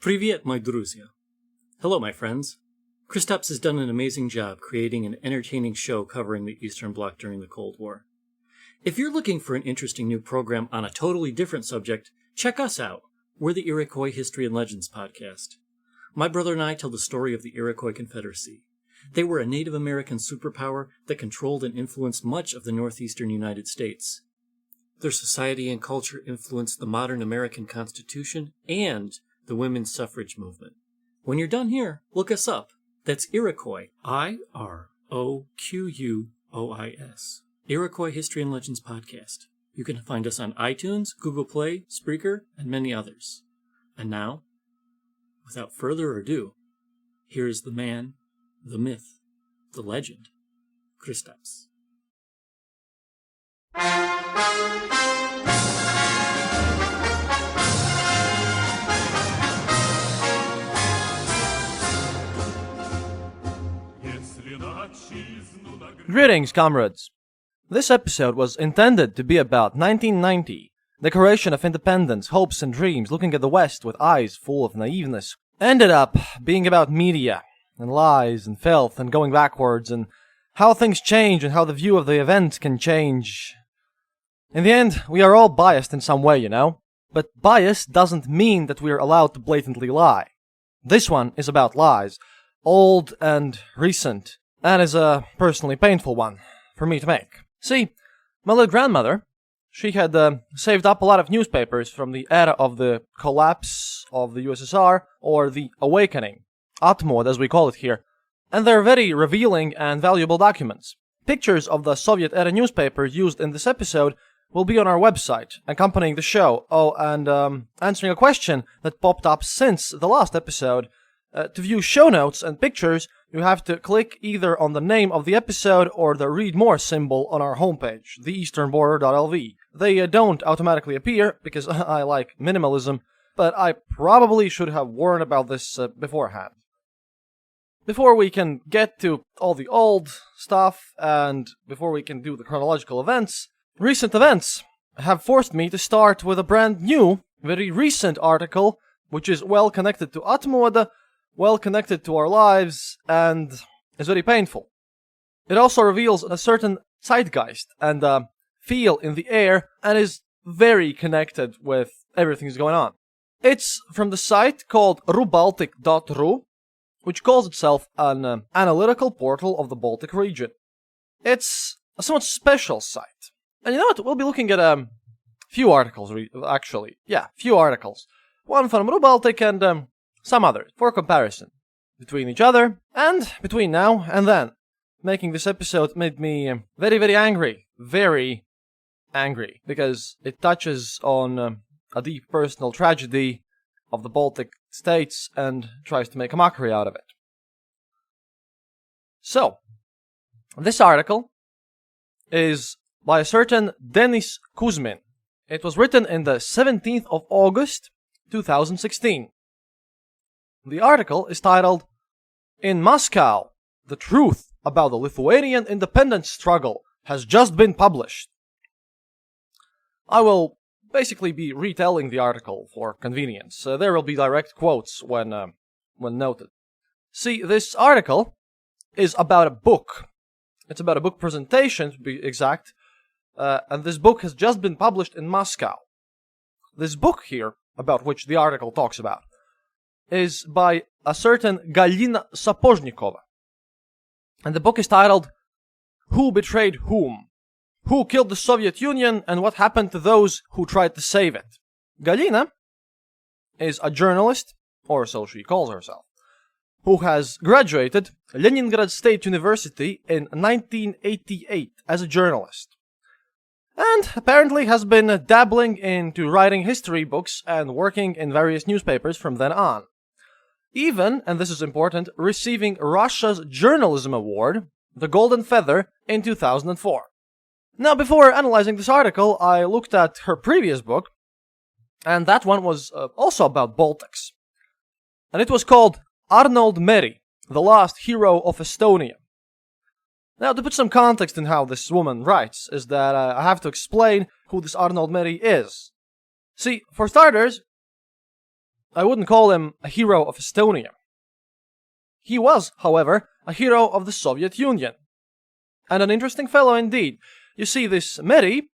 Привет, my друзья. Hello, my friends. Kristaps has done an amazing job creating an entertaining show covering the Eastern Bloc during the Cold War. If you're looking for an interesting new program on a totally different subject, check us out. We're the Iroquois History and Legends podcast. My brother and I tell the story of the Iroquois Confederacy. They were a Native American superpower that controlled and influenced much of the northeastern United States. Their society and culture influenced the modern American Constitution and the women's suffrage movement. When you're done here, look us up. That's Iroquois, I-R-O-Q-U-O-I-S. Iroquois History and Legends Podcast. You can find us on iTunes, Google Play, Spreaker, and many others. And now, without further ado, here's the man, the myth, the legend, Kristaps. Greetings, comrades. This episode was intended to be about 1990, Declaration of Independence, hopes and dreams, looking at the West with eyes full of naiveness. Ended up being about media, and lies, and filth, and going backwards, and how things change, and how the view of the event can change. In the end, we are all biased in some way, you know? But bias doesn't mean that we are allowed to blatantly lie. This one is about lies, old and recent, and is a personally painful one for me to make. See, my little grandmother, she had saved up a lot of newspapers from the era of the collapse of the USSR, or the awakening, Atmod as we call it here, and they're very revealing and valuable documents. Pictures of the Soviet-era newspapers used in this episode will be on our website, accompanying the show. Oh, and answering a question that popped up since the last episode. To view show notes and pictures, you have to click either on the name of the episode or the read more symbol on our homepage, theeasternborder.lv. They don't automatically appear because I like minimalism, but I probably should have warned about this beforehand. Before we can get to all the old stuff, and before we can do the chronological events, recent events have forced me to start with a brand new, very recent article, which is well connected to Atmod, well connected to our lives, and is very painful. It also reveals a certain zeitgeist and feel in the air, and is very connected with everything that's going on. It's from the site called rubaltic.ru, which calls itself an analytical portal of the Baltic region. It's a somewhat special site. And you know what? We'll be looking at a few articles, few articles. One from Rubaltic and some others, for comparison, between each other, and between now and then. Making this episode made me very, very angry. Very angry, because it touches on a deep personal tragedy of the Baltic states and tries to make a mockery out of it. So, this article is by a certain Denis Kuzmin. It was written in the 17th of August, 2016. The article is titled, "In Moscow, the truth about the Lithuanian independence struggle has just been published." I will basically be retelling the article for convenience. There will be direct quotes when noted. See, this article is about a book. It's about a book presentation, to be exact, and this book has just been published in Moscow. This book here, about which the article talks about, is by a certain Galina Sapozhnikova. And the book is titled, "Who Betrayed Whom? Who Killed the Soviet Union and What Happened to Those Who Tried to Save It?" Galina is a journalist, or so she calls herself, who has graduated Leningrad State University in 1988 as a journalist. And apparently has been dabbling into writing history books and working in various newspapers from then on. Even, and this is important, receiving Russia's Journalism Award, the Golden Feather, in 2004. Now, before analyzing this article, I looked at her previous book, and that one was also about Baltics. And it was called Arnold Meri, the Last Hero of Estonia. Now, to put some context in how this woman writes, is that I have to explain who this Arnold Meri is. See, for starters, I wouldn't call him a hero of Estonia. He was, however, a hero of the Soviet Union. And an interesting fellow indeed. You see, this Meri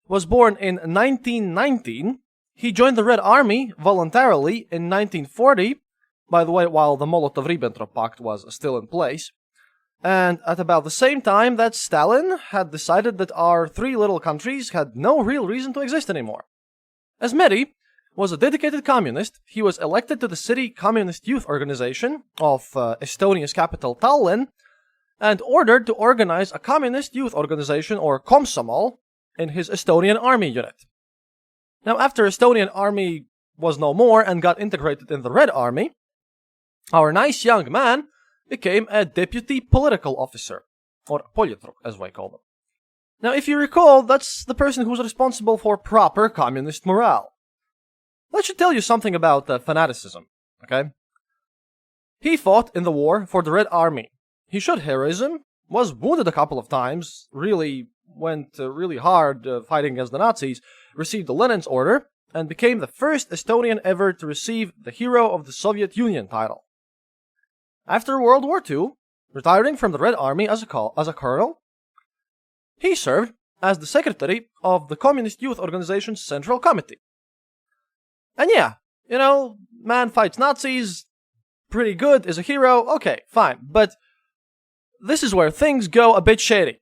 was born in 1919. He joined the Red Army voluntarily in 1940, by the way, while the Molotov-Ribbentrop Pact was still in place. And at about the same time that Stalin had decided that our three little countries had no real reason to exist anymore. As Meri was a dedicated communist, he was elected to the city communist youth organization of Estonia's capital Tallinn, and ordered to organize a communist youth organization, or Komsomol, in his Estonian army unit. Now, after Estonian army was no more and got integrated in the Red Army, our nice young man became a deputy political officer, or politruk as we call them. Now, if you recall, that's the person who's responsible for proper communist morale. That should tell you something about fanaticism, okay? He fought in the war for the Red Army. He showed heroism, was wounded a couple of times, really went really hard fighting against the Nazis, received the Lenin's Order, and became the first Estonian ever to receive the Hero of the Soviet Union title. After World War II, retiring from the Red Army as a colonel, he served as the secretary of the Communist Youth Organization's Central Committee. And yeah, you know, man fights Nazis, pretty good, is a hero, okay, fine, but this is where things go a bit shady.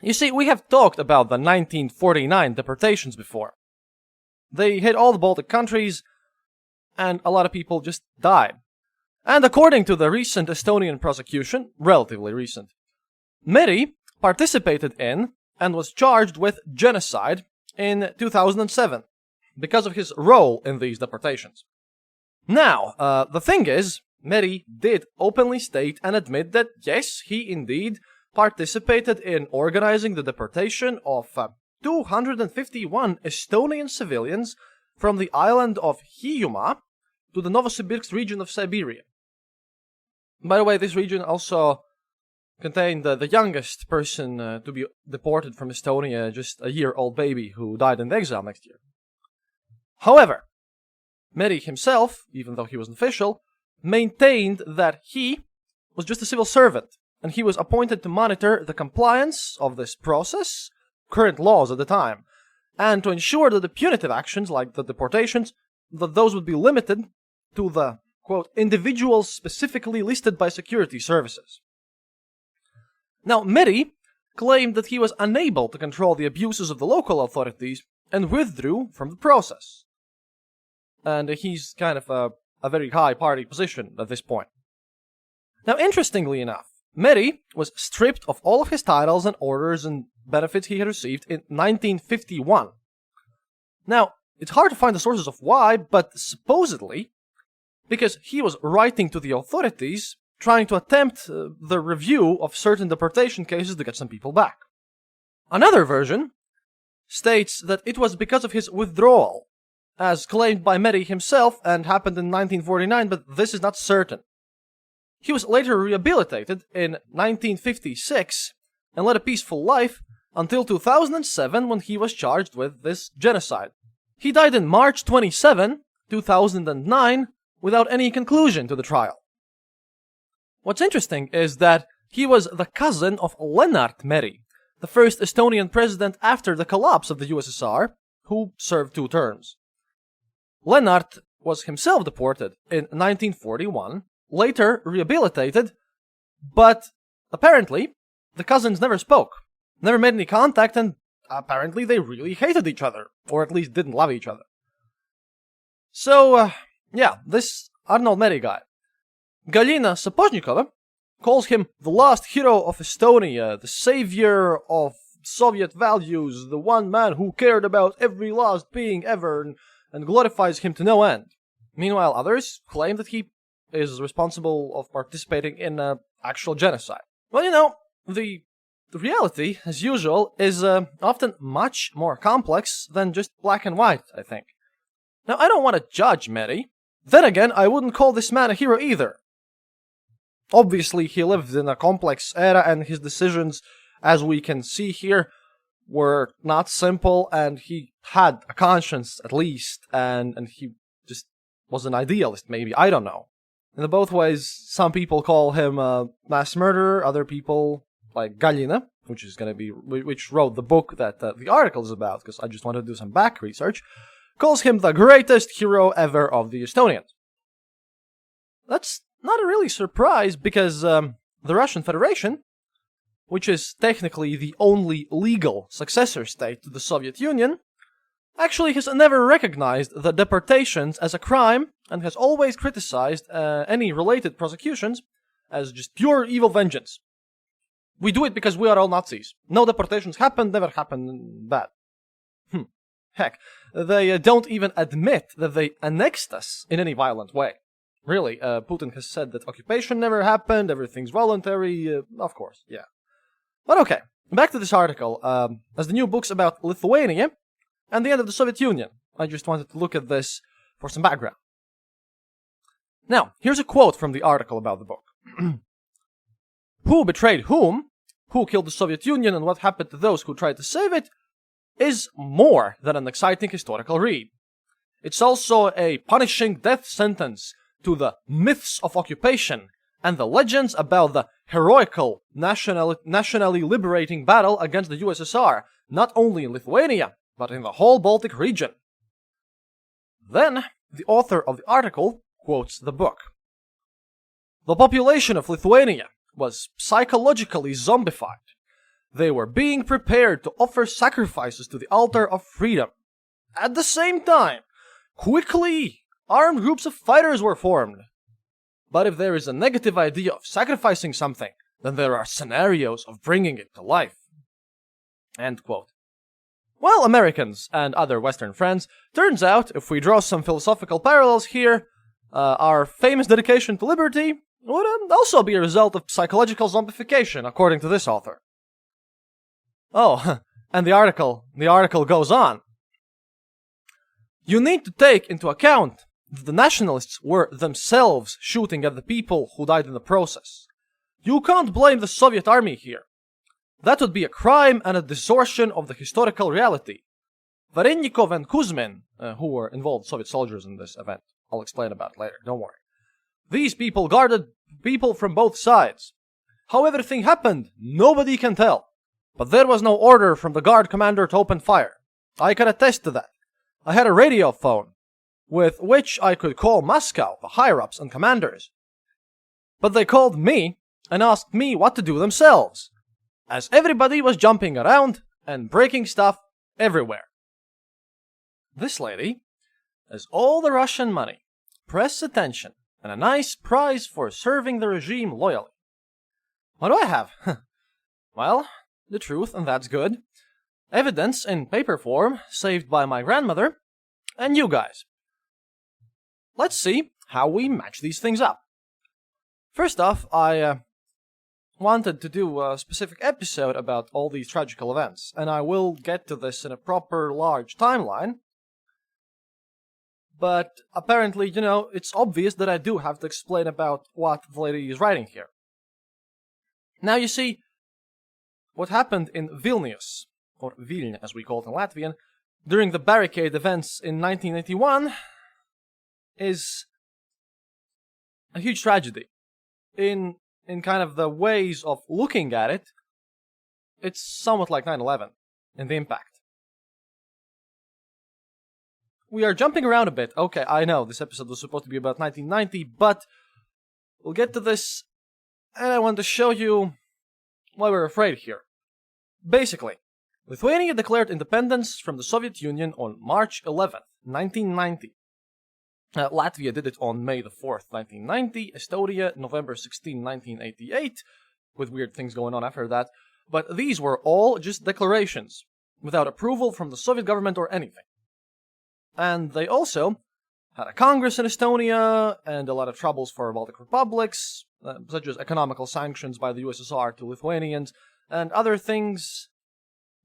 You see, we have talked about the 1949 deportations before. They hit all the Baltic countries, and a lot of people just died. And according to the recent Estonian prosecution, relatively recent, Meri participated in and was charged with genocide in 2007 because of his role in these deportations. Now, the thing is, Meri did openly state and admit that yes, he indeed participated in organizing the deportation of 251 Estonian civilians from the island of Hiiumaa to the Novosibirsk region of Siberia. By the way, this region also contained the youngest person to be deported from Estonia, just a year-old baby who died in exile next year. However, Meri himself, even though he was an official, maintained that he was just a civil servant, and he was appointed to monitor the compliance of this process, current laws at the time, and to ensure that the punitive actions, like the deportations, that those would be limited to the, quote, individuals specifically listed by security services. Now, Meri claimed that he was unable to control the abuses of the local authorities and withdrew from the process. And he's kind of a very high party position at this point. Now, interestingly enough, Meri was stripped of all of his titles and orders and benefits he had received in 1951. Now, it's hard to find the sources of why, but supposedly because he was writing to the authorities trying to attempt the review of certain deportation cases to get some people back. Another version states that it was because of his withdrawal, as claimed by Meri himself and happened in 1949, but this is not certain. He was later rehabilitated in 1956 and led a peaceful life until 2007 when he was charged with this genocide. He died in March 27, 2009 without any conclusion to the trial. What's interesting is that he was the cousin of Lennart Meri, the first Estonian president after the collapse of the USSR, who served 2 terms. Lennart was himself deported in 1941, later rehabilitated, but apparently the cousins never spoke, never made any contact, and apparently they really hated each other, or at least didn't love each other. So, yeah, this Arnold Meri guy. Galina Sapochnikova calls him the last hero of Estonia, the savior of Soviet values, the one man who cared about every last being ever, and glorifies him to no end. Meanwhile, others claim that he is responsible of participating in actual genocide. Well, you know, the reality, as usual, is often much more complex than just black and white, I think. Now, I don't want to judge Meri. Then again, I wouldn't call this man a hero either. Obviously, he lived in a complex era, and his decisions, as we can see here, were not simple, and he had a conscience, at least, and he just was an idealist, maybe, I don't know. In both ways, some people call him a mass murderer, other people, like Galina, which wrote the book that the article is about, because I just wanted to do some back research, calls him the greatest hero ever of the Estonians. That's not a really surprise, because the Russian Federation, which is technically the only legal successor state to the Soviet Union, actually has never recognized the deportations as a crime and has always criticized any related prosecutions as just pure evil vengeance. We do it because we are all Nazis. No deportations happened, never happened bad. Heck, they don't even admit that they annexed us in any violent way. Really, Putin has said that occupation never happened, everything's voluntary, of course, yeah. But okay, back to this article. As the new book's about Lithuania and the end of the Soviet Union, I just wanted to look at this for some background. Now, here's a quote from the article about the book. Who betrayed whom, who killed the Soviet Union, and what happened to those who tried to save it, is more than an exciting historical read. It's also a punishing death sentence to the myths of occupation and the legends about the heroical nationally liberating battle against the USSR, not only in Lithuania, but in the whole Baltic region. Then, the author of the article quotes the book. The population of Lithuania was psychologically zombified. They were being prepared to offer sacrifices to the altar of freedom. At the same time, quickly, armed groups of fighters were formed. But if there is a negative idea of sacrificing something, then there are scenarios of bringing it to life. End quote. Well, Americans and other Western friends, turns out, if we draw some philosophical parallels here, our famous dedication to liberty would also be a result of psychological zombification, according to this author. Oh, and the article goes on. You need to take into account that the nationalists were themselves shooting at the people who died in the process. You can't blame the Soviet army here. That would be a crime and a distortion of the historical reality. Varennikov and Kuzmin, who were involved Soviet soldiers in this event, I'll explain about it later, don't worry. These people guarded people from both sides. How everything happened, nobody can tell. But there was no order from the guard commander to open fire. I can attest to that. I had a radio phone, with which I could call Moscow, the higher-ups and commanders. But they called me and asked me what to do themselves, as everybody was jumping around and breaking stuff everywhere. This lady has all the Russian money, press attention, and a nice prize for serving the regime loyally. What do I have? Well, the truth, and that's good. Evidence in paper form, saved by my grandmother, and you guys. Let's see how we match these things up. First off, I wanted to do a specific episode about all these tragical events, and I will get to this in a proper large timeline. But apparently, it's obvious that I do have to explain about what the lady is writing here. Now, you see, what happened in Vilnius, or Vilna as we call it in Latvian, during the barricade events in 1981 is a huge tragedy. In kind of the ways of looking at it, it's somewhat like 9/11 in the impact. We are jumping around a bit. Okay, I know this episode was supposed to be about 1990, but we'll get to this, and I want to show you why we're afraid here. Basically, Lithuania declared independence from the Soviet Union on March 11th, 1990. Latvia did it on May the 4th, 1990. Estonia, November 16, 1988, with weird things going on after that. But these were all just declarations, without approval from the Soviet government or anything. And they also had a Congress in Estonia, and a lot of troubles for Baltic republics, such as economical sanctions by the USSR to Lithuanians, and other things.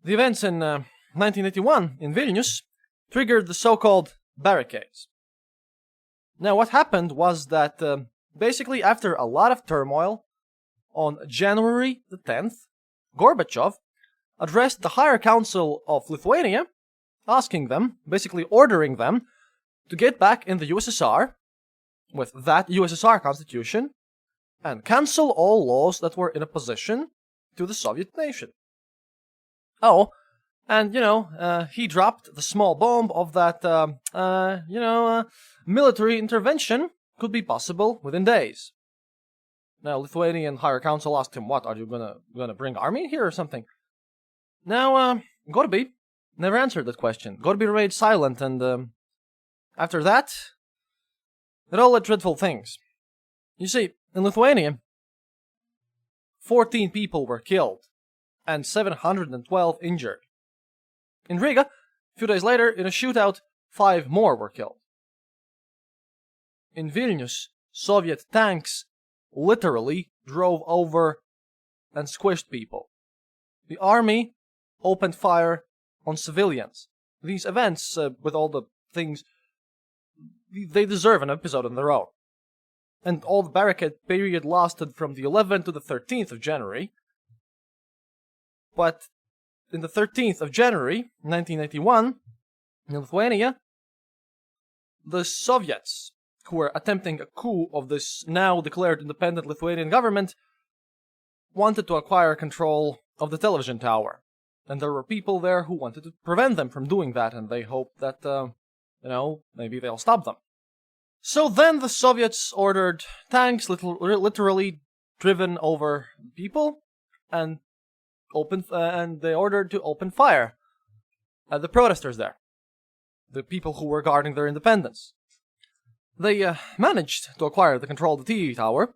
The events in 1981 in Vilnius triggered the so-called barricades. Now, what happened was that, basically after a lot of turmoil, on January the 10th, Gorbachev addressed the Higher Council of Lithuania, asking them, basically ordering them, to get back in the USSR with that USSR constitution and cancel all laws that were in opposition to the Soviet nation. Oh, and, he dropped the small bomb of that, military intervention could be possible within days. Now, Lithuanian Higher Council asked him, what, are you gonna bring army here or something? Now, Gorby never answered that question. Gorby remained silent, and, after that, it all led dreadful things. You see, in Lithuania, 14 people were killed, and 712 injured. In Riga, a few days later, in a shootout, 5 more were killed. In Vilnius, Soviet tanks literally drove over and squished people. The army opened fire on civilians. These events, with all the things, they deserve an episode on their own. And all the barricade period lasted from the 11th to the 13th of January. But in the 13th of January, 1991, in Lithuania, the Soviets, who were attempting a coup of this now declared independent Lithuanian government, wanted to acquire control of the television tower. And there were people there who wanted to prevent them from doing that, and they hoped that, maybe they'll stop them. So then the Soviets ordered tanks literally driven over people, and they ordered to open fire at the protesters there, the people who were guarding their independence. They managed to acquire the control of the TV tower,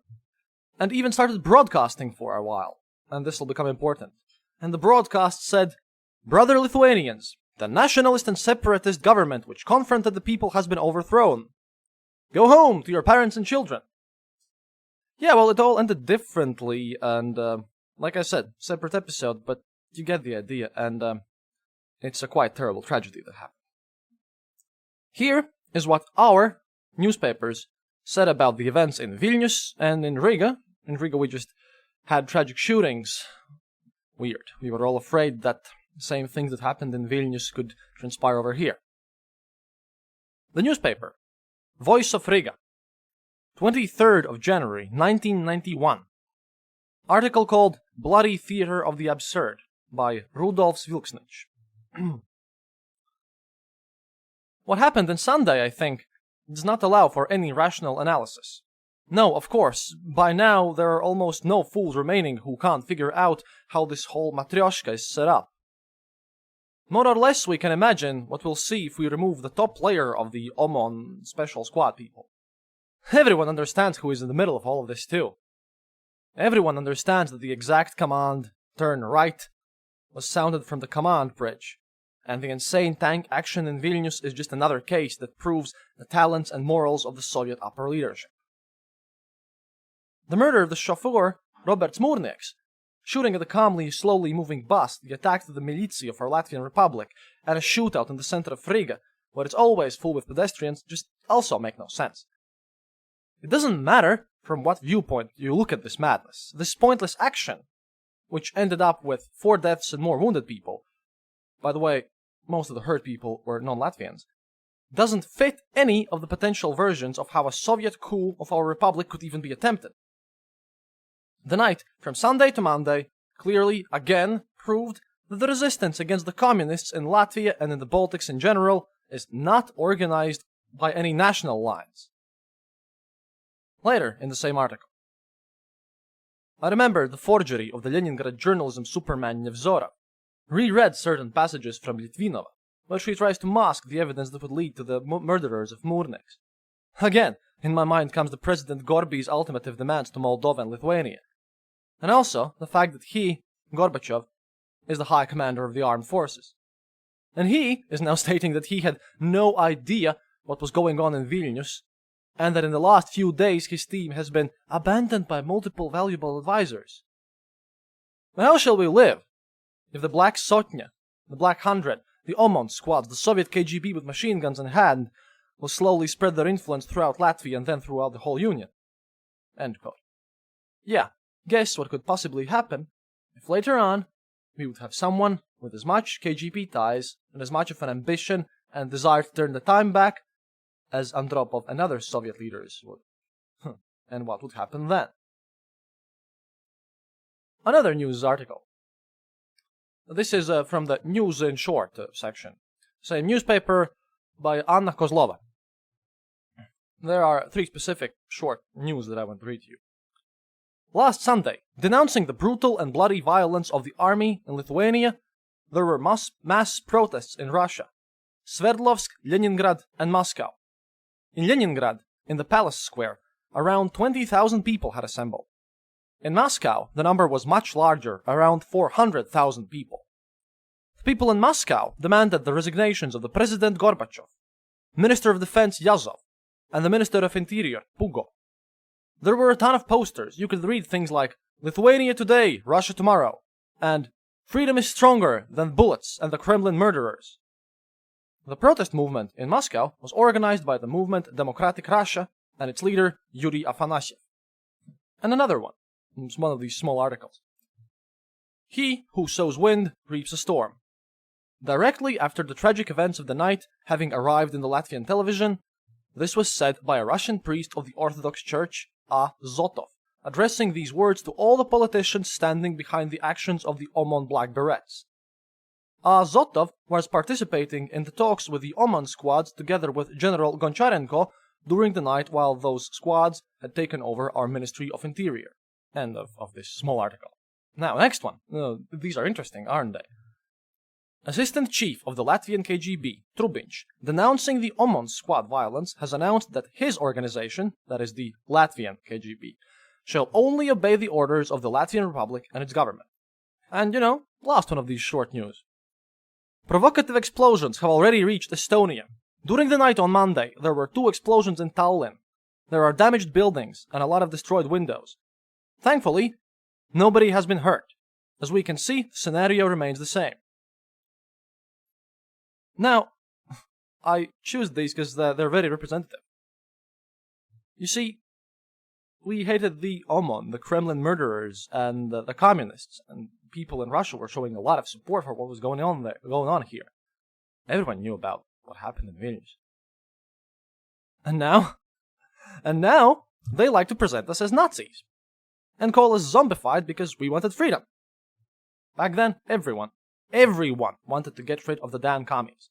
and even started broadcasting for a while, and this will become important. And the broadcast said, "Brother Lithuanians, the nationalist and separatist government which confronted the people has been overthrown. Go home to your parents and children." Yeah, well, it all ended differently, and like I said, separate episode, but you get the idea, and it's a quite terrible tragedy that happened. Here is what our newspapers said about the events in Vilnius and in Riga. In Riga we just had tragic shootings. Weird. We were all afraid that the same things that happened in Vilnius could transpire over here. The newspaper, Voice of Riga, 23rd of January, 1991. Article called Bloody Theater of the Absurd by Rudolf Svilksnich. What happened on Sunday, I think, does not allow for any rational analysis. No, of course, by now there are almost no fools remaining who can't figure out how this whole matryoshka is set up. More or less we can imagine what we'll see if we remove the top layer of the OMON Special Squad people. Everyone understands who is in the middle of all of this too. Everyone understands that the exact command, "turn right," was sounded from the command bridge, and the insane tank action in Vilnius is just another case that proves the talents and morals of the Soviet upper leadership. The murder of the chauffeur, Robert Smurnieks, shooting at the calmly, slowly moving bus, the attack to the militia of our Latvian Republic, and a shootout in the center of Riga, where it's always full with pedestrians, just also make no sense. It doesn't matter from what viewpoint you look at this madness, this pointless action, which ended up with 4 deaths and more wounded people. By the way, most of the hurt people were non-Latvians, doesn't fit any of the potential versions of how a Soviet coup of our republic could even be attempted. The night from Sunday to Monday clearly, again, proved that the resistance against the communists in Latvia and in the Baltics in general is not organized by any national lines. Later in the same article. I remember the forgery of the Leningrad journalism superman Nevzorov, reread certain passages from Litvinova, where she tries to mask the evidence that would lead to the murderers of Murnieks. Again, in my mind comes the President Gorby's ultimative demands to Moldova and Lithuania, and also the fact that he, Gorbachev, is the High Commander of the Armed Forces. And he is now stating that he had no idea what was going on in Vilnius, and that in the last few days his team has been abandoned by multiple valuable advisors. But how shall we live if the Black Sotnya, the Black Hundred, the OMON squads, the Soviet KGB with machine guns in hand, will slowly spread their influence throughout Latvia and then throughout the whole Union? End quote. Yeah, guess what could possibly happen if later on we would have someone with as much KGB ties and as much of an ambition and desire to turn the time back as Andropov and other Soviet leaders would. And what would happen then? Another news article. This is from the News in Short section. It's a newspaper by Anna Kozlova. There are 3 specific short news that I want to read to you. Last Sunday, denouncing the brutal and bloody violence of the army in Lithuania, there were mass protests in Russia, Sverdlovsk, Leningrad, and Moscow. In Leningrad, in the Palace Square, around 20,000 people had assembled. In Moscow, the number was much larger, around 400,000 people. The people in Moscow demanded the resignations of the President Gorbachev, Minister of Defense Yazov, and the Minister of Interior, Pugo. There were a ton of posters. You could read things like, Lithuania today, Russia tomorrow, and freedom is stronger than bullets and the Kremlin murderers. The protest movement in Moscow was organized by the movement Democratic Russia and its leader, Yuri Afanasyev. And another one. It's one of these small articles. He who sows wind reaps a storm. Directly after the tragic events of the night having arrived in the Latvian television, this was said by a Russian priest of the Orthodox Church, A. Zotov, addressing these words to all the politicians standing behind the actions of the Omon Black Berets. A. Zotov was participating in the talks with the Omon squads together with General Goncharenko during the night while those squads had taken over our Ministry of Interior. End of this small article. Now, next one. These are interesting, aren't they? Assistant Chief of the Latvian KGB, Trubinch, denouncing the Omon squad violence, has announced that his organization, that is the Latvian KGB, shall only obey the orders of the Latvian Republic and its government. And, last one of these short news. Provocative explosions have already reached Estonia. During the night on Monday, there were 2 explosions in Tallinn. There are damaged buildings and a lot of destroyed windows. Thankfully, nobody has been hurt. As we can see, the scenario remains the same. Now, I choose these because they're very representative. You see, we hated the Omon, the Kremlin murderers, and the communists, and people in Russia were showing a lot of support for what was going on here. Everyone knew about what happened in Vilnius. And now, they like to present us as Nazis, and call us zombified because we wanted freedom. Back then, everyone wanted to get rid of the damn commies.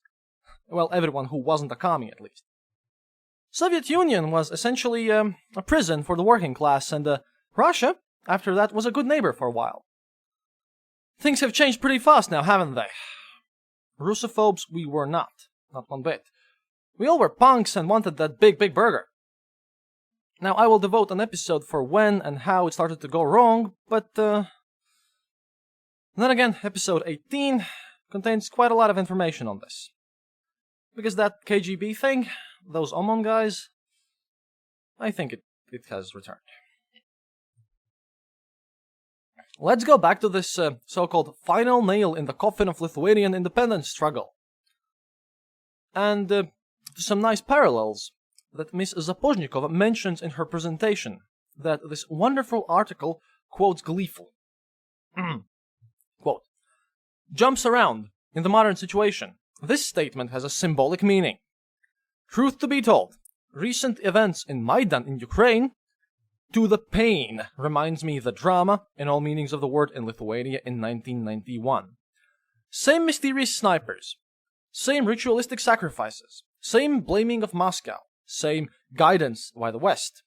Well, everyone who wasn't a commie, at least. Soviet Union was essentially a prison for the working class, and Russia, after that, was a good neighbor for a while. Things have changed pretty fast now, haven't they? Russophobes we were not one bit. We all were punks and wanted that big burger. Now, I will devote an episode for when and how it started to go wrong, but then again, episode 18 contains quite a lot of information on this. Because that KGB thing, those Omon guys, I think it has returned. Let's go back to this so-called final nail in the coffin of Lithuanian independence struggle. And to some nice parallels that Miss Zapozhnikova mentions in her presentation, that this wonderful article quotes gleefully. Quote, jumps around in the modern situation. This statement has a symbolic meaning. Truth to be told, recent events in Maidan in Ukraine, to the pain, reminds me the drama, in all meanings of the word, in Lithuania in 1991. Same mysterious snipers, same ritualistic sacrifices, same blaming of Moscow, same guidance by the West,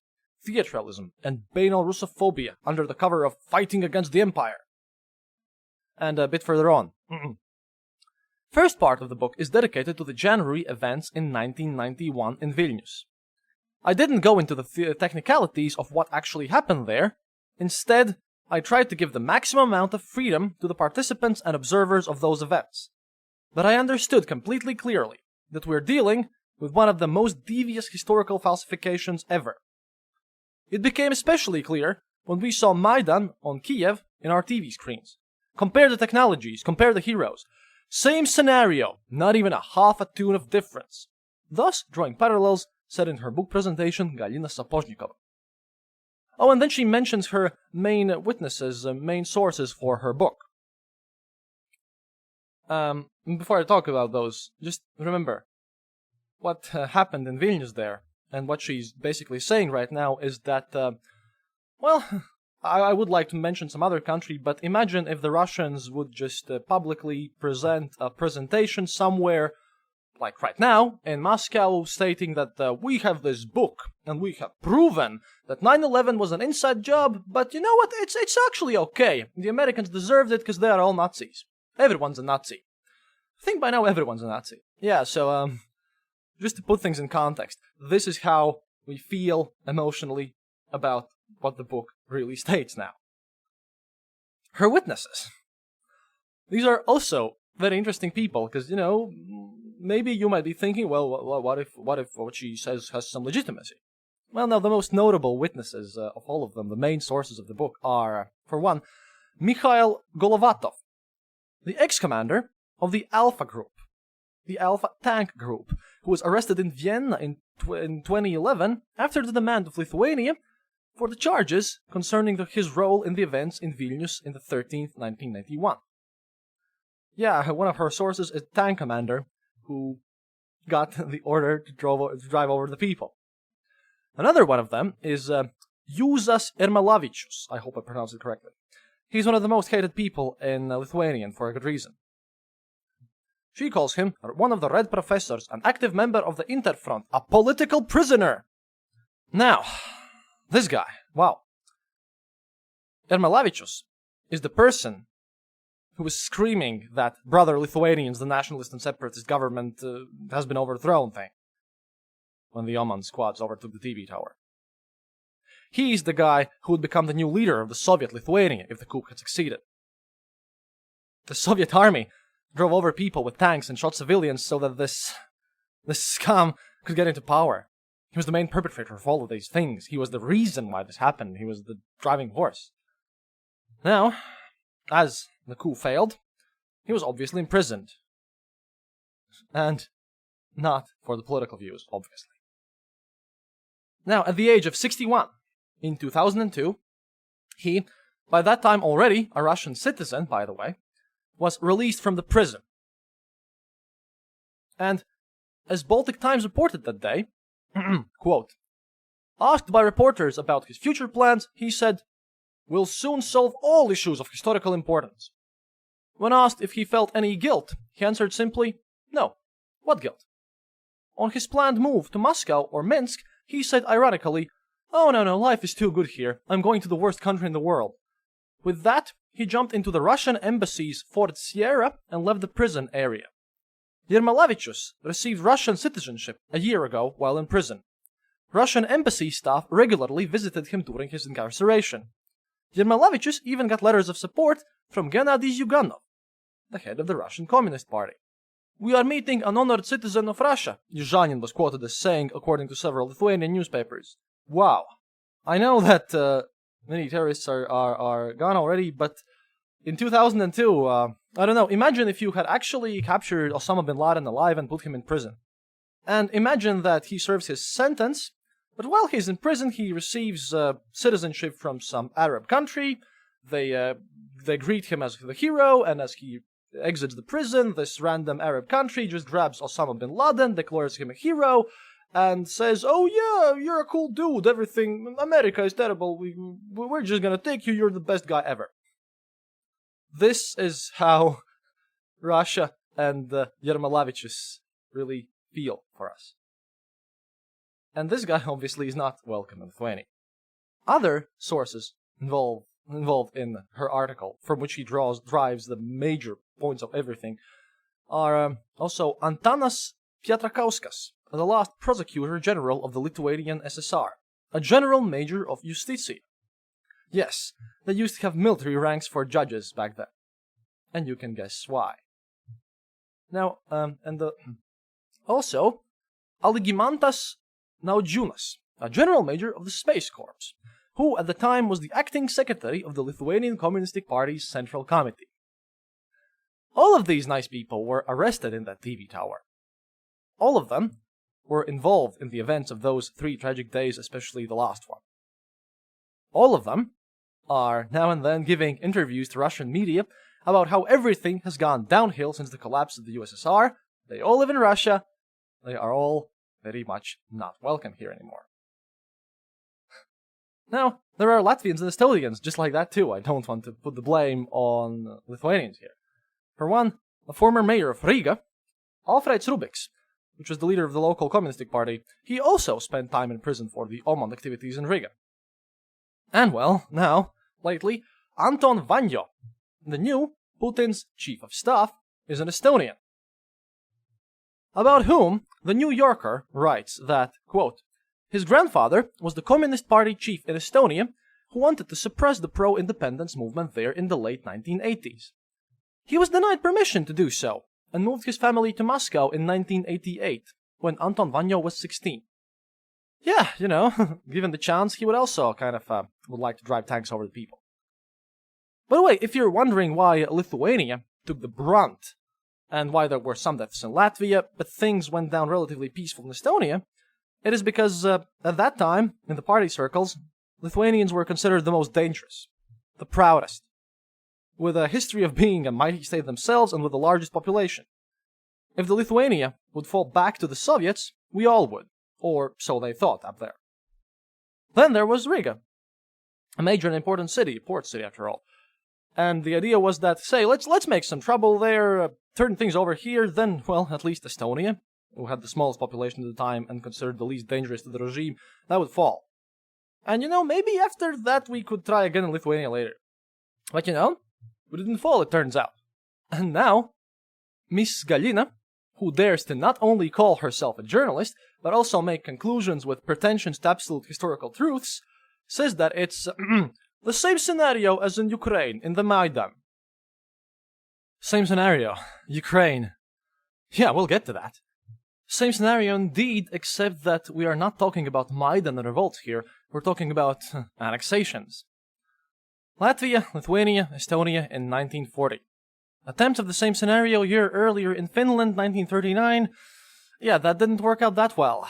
theatralism, and banal Russophobia under the cover of fighting against the Empire. And a bit further on. First part of the book is dedicated to the January events in 1991 in Vilnius. I didn't go into the technicalities of what actually happened there. Instead, I tried to give the maximum amount of freedom to the participants and observers of those events. But I understood completely clearly that we're dealing with one of the most devious historical falsifications ever. It became especially clear when we saw Maidan on Kiev in our TV screens. Compare the technologies, compare the heroes. Same scenario, not even a half a tune of difference. Thus, drawing parallels, said in her book presentation Galina Sapozhnikova. Oh, and then she mentions her main witnesses, main sources for her book. Before I talk about those, just remember, what happened in Vilnius there, and what she's basically saying right now is that, I would like to mention some other country, but imagine if the Russians would just publicly present a presentation somewhere, like right now, in Moscow, stating that we have this book, and we have proven that 9/11 was an inside job, but you know what, it's actually okay. The Americans deserved it because they are all Nazis. Everyone's a Nazi. I think by now everyone's a Nazi. Yeah, so, just to put things in context, this is how we feel emotionally about what the book really states now. Her witnesses. These are also very interesting people, because, maybe you might be thinking, well, what if what she says has some legitimacy? Well, now, the most notable witnesses of all of them, the main sources of the book, are, for one, Mikhail Golovatov, the ex-commander of the Alpha Group, the Alpha Tank Group, who was arrested in Vienna in 2011 after the demand of Lithuania for the charges concerning his role in the events in Vilnius in the 13th, 1991. Yeah, one of her sources is a tank commander who got the order to drive over the people. Another one of them is Jusas Ermalavičius. I hope I pronounced it correctly. He's one of the most hated people in Lithuania, for a good reason. She calls him one of the Red Professors, an active member of the Interfront, a political prisoner. Now, this guy, wow. Ermalavičius is the person who was screaming that brother Lithuanians, the nationalist and separatist government, has been overthrown thing, when the Oman squads overtook the TV tower. He's the guy who would become the new leader of the Soviet Lithuania if the coup had succeeded. The Soviet army drove over people with tanks and shot civilians so that this scum could get into power. He was the main perpetrator of all of these things. He was the reason why this happened. He was the driving force. Now, as the coup failed, he was obviously imprisoned. And not for the political views, obviously. Now, at the age of 61, in 2002, he, by that time already a Russian citizen, by the way, was released from the prison. And, as Baltic Times reported that day, quote, asked by reporters about his future plans, he said, "We'll soon solve all issues of historical importance." When asked if he felt any guilt, he answered simply, "No. What guilt?" On his planned move to Moscow or Minsk, he said ironically, "Oh no, life is too good here. I'm going to the worst country in the world." With that, he jumped into the Russian embassy's Fort Sierra and left the prison area. Yermolavichus received Russian citizenship a year ago while in prison. Russian embassy staff regularly visited him during his incarceration. Yermolavichus even got letters of support from Gennady Zyuganov, the head of the Russian Communist Party. "We are meeting an honored citizen of Russia," Yuzhanin was quoted as saying, according to several Lithuanian newspapers. Wow. I know that many terrorists are gone already, but in 2002, I don't know, imagine if you had actually captured Osama bin Laden alive and put him in prison. And imagine that he serves his sentence, but while he's in prison, he receives citizenship from some Arab country. They greet him as the hero, and as he exits the prison, this random Arab country just grabs Osama bin Laden, declares him a hero, and says, "Oh yeah, you're a cool dude, America is terrible, we're just gonna take you, you're the best guy ever." This is how Russia and Yermolavichus really feel for us. And this guy obviously is not welcome in Lithuania. Other sources involved in her article, from which she drives the major points of everything, are also Antanas Pietrakauskas, the last prosecutor general of the Lithuanian SSR, a general major of Justitia. Yes, they used to have military ranks for judges back then. And you can guess why. Now, also, Algimantas Naudžiūnas, a general major of the Space Corps, who at the time was the acting secretary of the Lithuanian Communistic Party's Central Committee. All of these nice people were arrested in that TV tower. All of them were involved in the events of those 3 tragic days, especially the last one. All of them are now and then giving interviews to Russian media about how everything has gone downhill since the collapse of the USSR. They all live in Russia. they are all very much not welcome here anymore. Now, there are Latvians and Estonians just like that too. I don't want to put the blame on Lithuanians here. For one, the former mayor of Riga, Alfreds Rubiks, which was the leader of the local communistic party, he also spent time in prison for the Omand activities in Riga. And well, now, lately, Anton Vanjo, the new Putin's chief of staff, is an Estonian. About whom the New Yorker writes that, quote, his grandfather was the Communist Party chief in Estonia who wanted to suppress the pro-independence movement there in the late 1980s. He was denied permission to do so and moved his family to Moscow in 1988 when Anton Vanjo was 16. Yeah, you know, given the chance, he would also kind of would like to drive tanks over the people. By the way, if you're wondering why Lithuania took the brunt and why there were some deaths in Latvia, but things went down relatively peaceful in Estonia, it is because at that time, in the party circles, Lithuanians were considered the most dangerous, the proudest, with a history of being a mighty state themselves and with the largest population. If the Lithuania would fall back to the Soviets, we all would, or so they thought up there. Then there was Riga, a major and important city, a port city after all. And the idea was that, say, let's make some trouble there, turn things over here, then, well, at least Estonia, who had the smallest population at the time and considered the least dangerous to the regime, that would fall. And you know, maybe after that we could try again in Lithuania later. But you know, we didn't fall, it turns out. And now, Miss Galina, who dares to not only call herself a journalist, but also make conclusions with pretensions to absolute historical truths, says that it's the same scenario as in Ukraine, in the Maidan. Same scenario. Ukraine. Yeah, we'll get to that. Same scenario indeed, except that we are not talking about Maidan and revolt here, we're talking about annexations. Latvia, Lithuania, Estonia in 1940. Attempts of the same scenario a year earlier in Finland, 1939. Yeah, that didn't work out that well.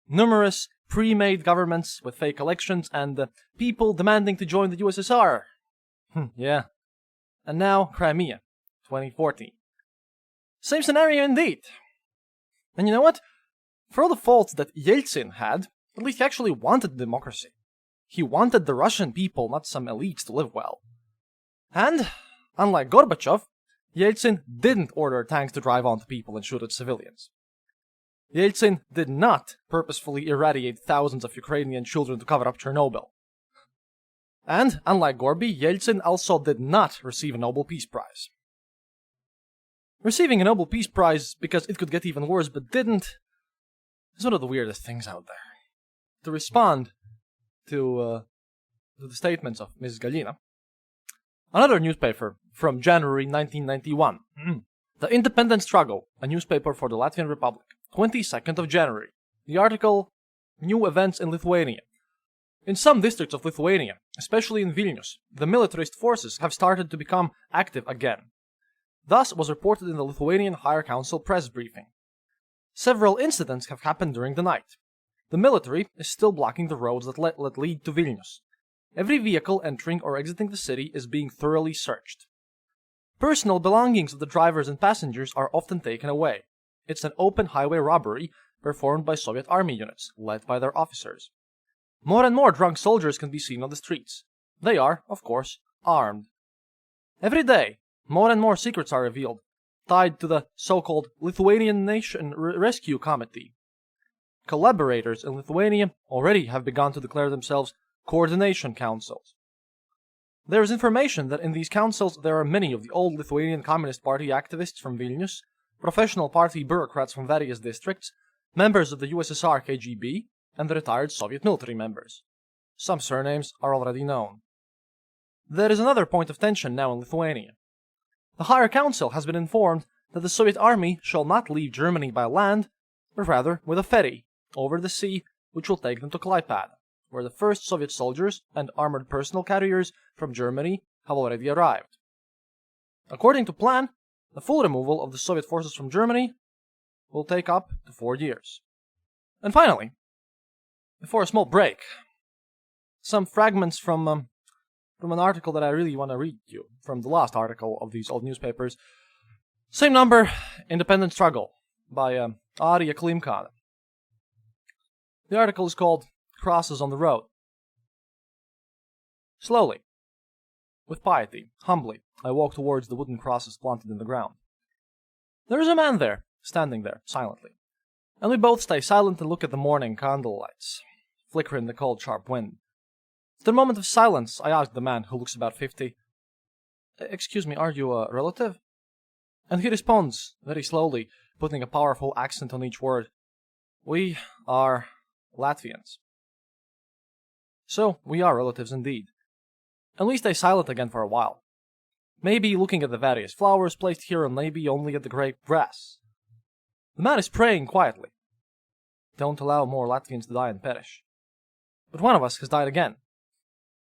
Numerous pre-made governments with fake elections and people demanding to join the USSR. Yeah. And now Crimea, 2014. Same scenario indeed. And you know what? For all the faults that Yeltsin had, at least he actually wanted democracy. He wanted the Russian people, not some elites, to live well. And, unlike Gorbachev, Yeltsin didn't order tanks to drive onto people and shoot at civilians. Yeltsin did not purposefully irradiate thousands of Ukrainian children to cover up Chernobyl. And, unlike Gorby, Yeltsin also did not receive a Nobel Peace Prize. Receiving a Nobel Peace Prize because it could get even worse but didn't is one of the weirdest things out there. To respond to the statements of Ms. Galina, another newspaper from January 1991, The Independent Struggle, a newspaper for the Latvian Republic, 22nd of January. The article, New Events in Lithuania. In some districts of Lithuania, especially in Vilnius, the militarist forces have started to become active again. Thus was reported in the Lithuanian Higher Council press briefing. Several incidents have happened during the night. The military is still blocking the roads that lead to Vilnius. Every vehicle entering or exiting the city is being thoroughly searched. Personal belongings of the drivers and passengers are often taken away. It's an open highway robbery performed by Soviet army units, led by their officers. More and more drunk soldiers can be seen on the streets. They are, of course, armed. Every day, more and more secrets are revealed, tied to the so-called Lithuanian Nation Rescue Committee. Collaborators in Lithuania already have begun to declare themselves coordination councils. There is information that in these councils there are many of the old Lithuanian Communist Party activists from Vilnius, professional party bureaucrats from various districts, members of the USSR KGB, and the retired Soviet military members. Some surnames are already known. There is another point of tension now in Lithuania. The Higher Council has been informed that the Soviet army shall not leave Germany by land, but rather with a ferry over the sea which will take them to Klaipėda, where the first Soviet soldiers and armored personnel carriers from Germany have already arrived. According to plan, the full removal of the Soviet forces from Germany will take up to 4 years. And finally, before a small break, some fragments from an article that I really want to read you, from the last article of these old newspapers. Same number, Independent Struggle, by Arija Klimkana. The article is called Crosses on the Road. Slowly, with piety, humbly, I walk towards the wooden crosses planted in the ground. There is a man there, standing there, silently, and we both stay silent and look at the morning candle lights, flicker in the cold, sharp wind. After a moment of silence, I ask the man, who looks about 50, "Excuse me, are you a relative?" And he responds, very slowly, putting a powerful accent on each word, "We are Latvians." So, we are relatives indeed. And we stay silent again for a while. Maybe looking at the various flowers placed here, and maybe only at the grey grass. The man is praying quietly. Don't allow more Latvians to die and perish. But one of us has died again.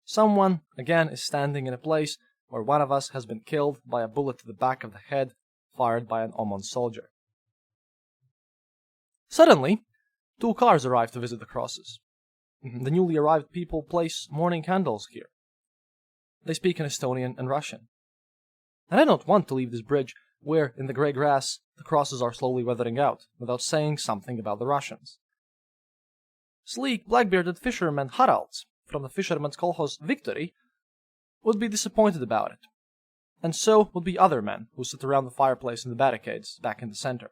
Someone, again, is standing in a place where one of us has been killed by a bullet to the back of the head fired by an Omon soldier. Suddenly, 2 cars arrive to visit the crosses. The newly arrived people place morning candles here. They speak in Estonian and Russian. And I don't want to leave this bridge where, in the grey grass, the crosses are slowly weathering out, without saying something about the Russians. Sleek, black-bearded fisherman Harald, from the fisherman's kolkhoz Victory, would be disappointed about it. And so would be other men who sit around the fireplace in the barricades back in the center.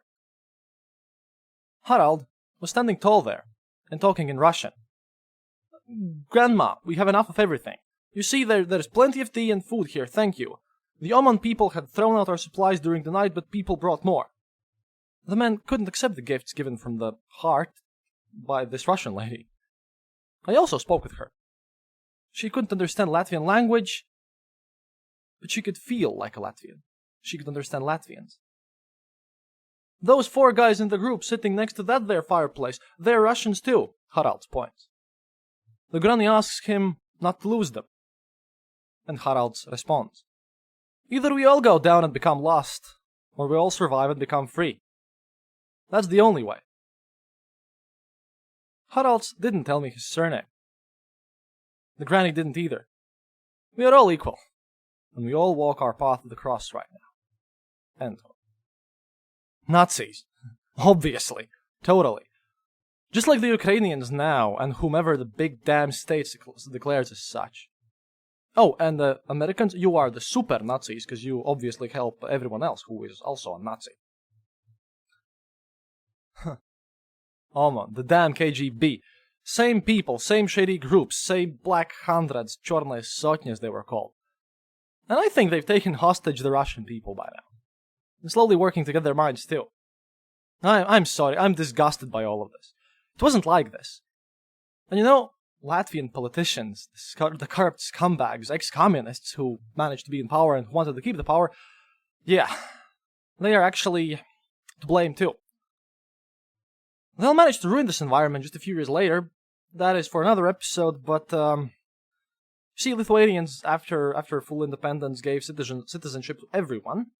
Harald was standing tall there, and talking in Russian. "Grandma, we have enough of everything. You see, there's plenty of tea and food here, thank you. The Oman people had thrown out our supplies during the night, but people brought more." The man couldn't accept the gifts given from the heart by this Russian lady. I also spoke with her. She couldn't understand Latvian language, but she could feel like a Latvian. She could understand Latvians. "Those 4 guys in the group sitting next to that there fireplace, they're Russians too," Harald points. The granny asks him not to lose them. And Harald responds, "Either we all go down and become lost, or we all survive and become free. That's the only way." Harald didn't tell me his surname. The granny didn't either. We are all equal, and we all walk our path to the cross right now. End. Nazis. Obviously. Totally. Just like the Ukrainians now, and whomever the big damn state declares as such. Oh, and the Americans, you are the super Nazis, because you obviously help everyone else who is also a Nazi. Oman, the damn KGB. Same people, same shady groups, same black hundreds, Chorные Sotni as they were called. And I think they've taken hostage the Russian people by now. And slowly working to get their minds too. I'm sorry, I'm disgusted by all of this. It wasn't like this. And you know, Latvian politicians, the corrupt scumbags, ex-communists who managed to be in power and wanted to keep the power, yeah, they are actually to blame too. They'll manage to ruin this environment just a few years later. That is for another episode, but see, Lithuanians, after full independence, gave citizenship to everyone.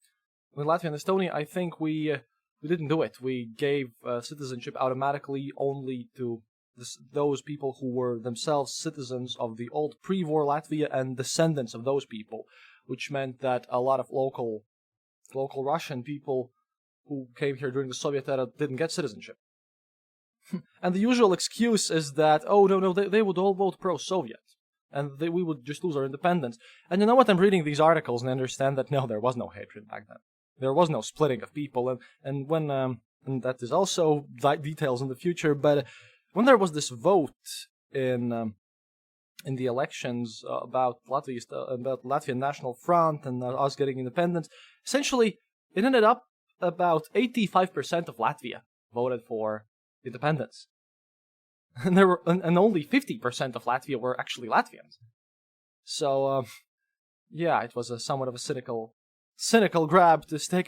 With Latvia and Estonia, I think we didn't do it. We gave citizenship automatically only to those people who were themselves citizens of the old pre-war Latvia and descendants of those people, which meant that a lot of local Russian people who came here during the Soviet era didn't get citizenship. And the usual excuse is that, oh, no, they would all vote pro-Soviet, and we would just lose our independence. And you know what? I'm reading these articles and I understand that, no, there was no hatred back then. There was no splitting of people, and when, and that is also details in the future, but when there was this vote in the elections about Latvian National Front and us getting independence, essentially, it ended up about 85% of Latvia voted for independence. And and only 50% of Latvia were actually Latvians. So, yeah, it was somewhat of a cynical grab to stay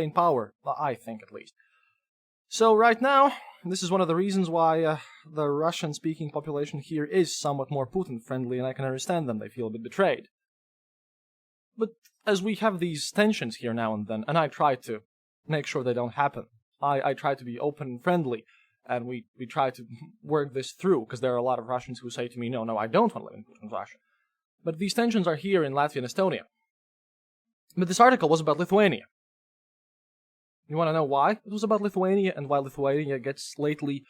in power, I think at least. So right now, this is one of the reasons why the Russian-speaking population here is somewhat more Putin-friendly, and I can understand them. They feel a bit betrayed. But as we have these tensions here now and then, and I try to make sure they don't happen, I try to be open and friendly, and we try to work this through, because there are a lot of Russians who say to me, no, I don't want to live in Putin's Russia. But these tensions are here in Latvia and Estonia. But this article was about Lithuania. You want to know why? It was about Lithuania and why Lithuania gets lately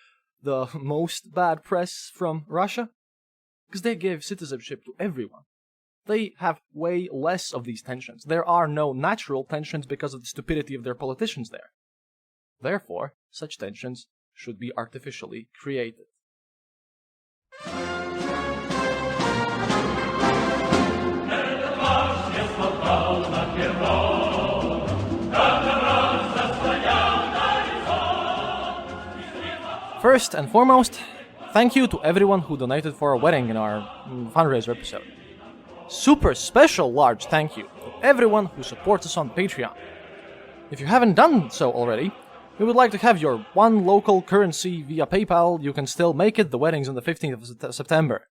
the most bad press from Russia. Because they give citizenship to everyone. They have way less of these tensions. There are no natural tensions because of the stupidity of their politicians there. Therefore, such tensions should be artificially created. First and foremost, thank you to everyone who donated for our wedding in our fundraiser episode. Super special large thank you to everyone who supports us on Patreon. If you haven't done so already, we would like to have your one local currency via PayPal. You can still make it. The wedding's on the 15th of September.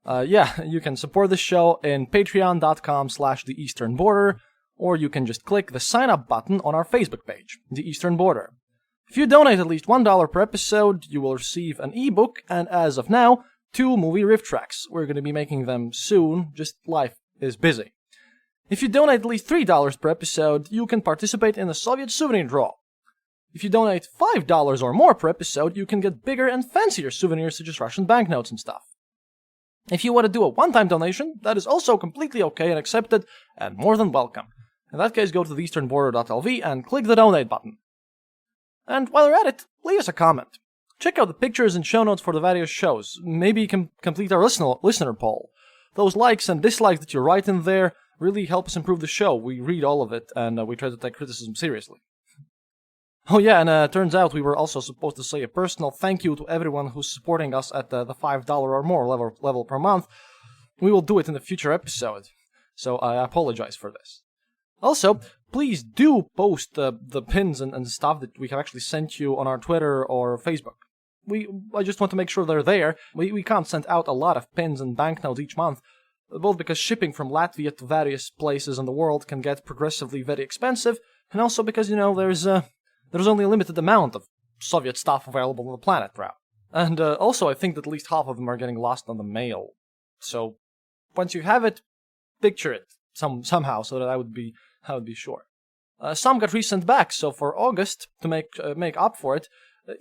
You can support this show in patreon.com/The Eastern Border, or you can just click the sign up button on our Facebook page, The Eastern Border. If you donate at least $1 per episode, you will receive an ebook, and as of now, 2 movie riff tracks. We're going to be making them soon, just life is busy. If you donate at least $3 per episode, you can participate in the Soviet souvenir draw. If you donate $5 or more per episode, you can get bigger and fancier souvenirs such as Russian banknotes and stuff. If you want to do a one-time donation, that is also completely okay and accepted, and more than welcome. In that case, go to theeasternborder.lv and click the donate button. And while you're at it, leave us a comment. Check out the pictures and show notes for the various shows. Maybe you can complete our listener poll. Those likes and dislikes that you write in there really help us improve the show. We read all of it, and we try to take criticism seriously. Oh yeah, and turns out we were also supposed to say a personal thank you to everyone who's supporting us at the $5 or more level per month. We will do it in a future episode, so I apologize for this. Also, please do post the pins and stuff that we have actually sent you on our Twitter or Facebook. I just want to make sure they're there. We can't send out a lot of pins and banknotes each month, both because shipping from Latvia to various places in the world can get progressively very expensive, and also because, there's only a limited amount of Soviet stuff available on the planet now. And also, I think that at least half of them are getting lost on the mail. So, once you have it, picture it somehow, so that I would be sure. Some got resent back, so for August, to make up for it,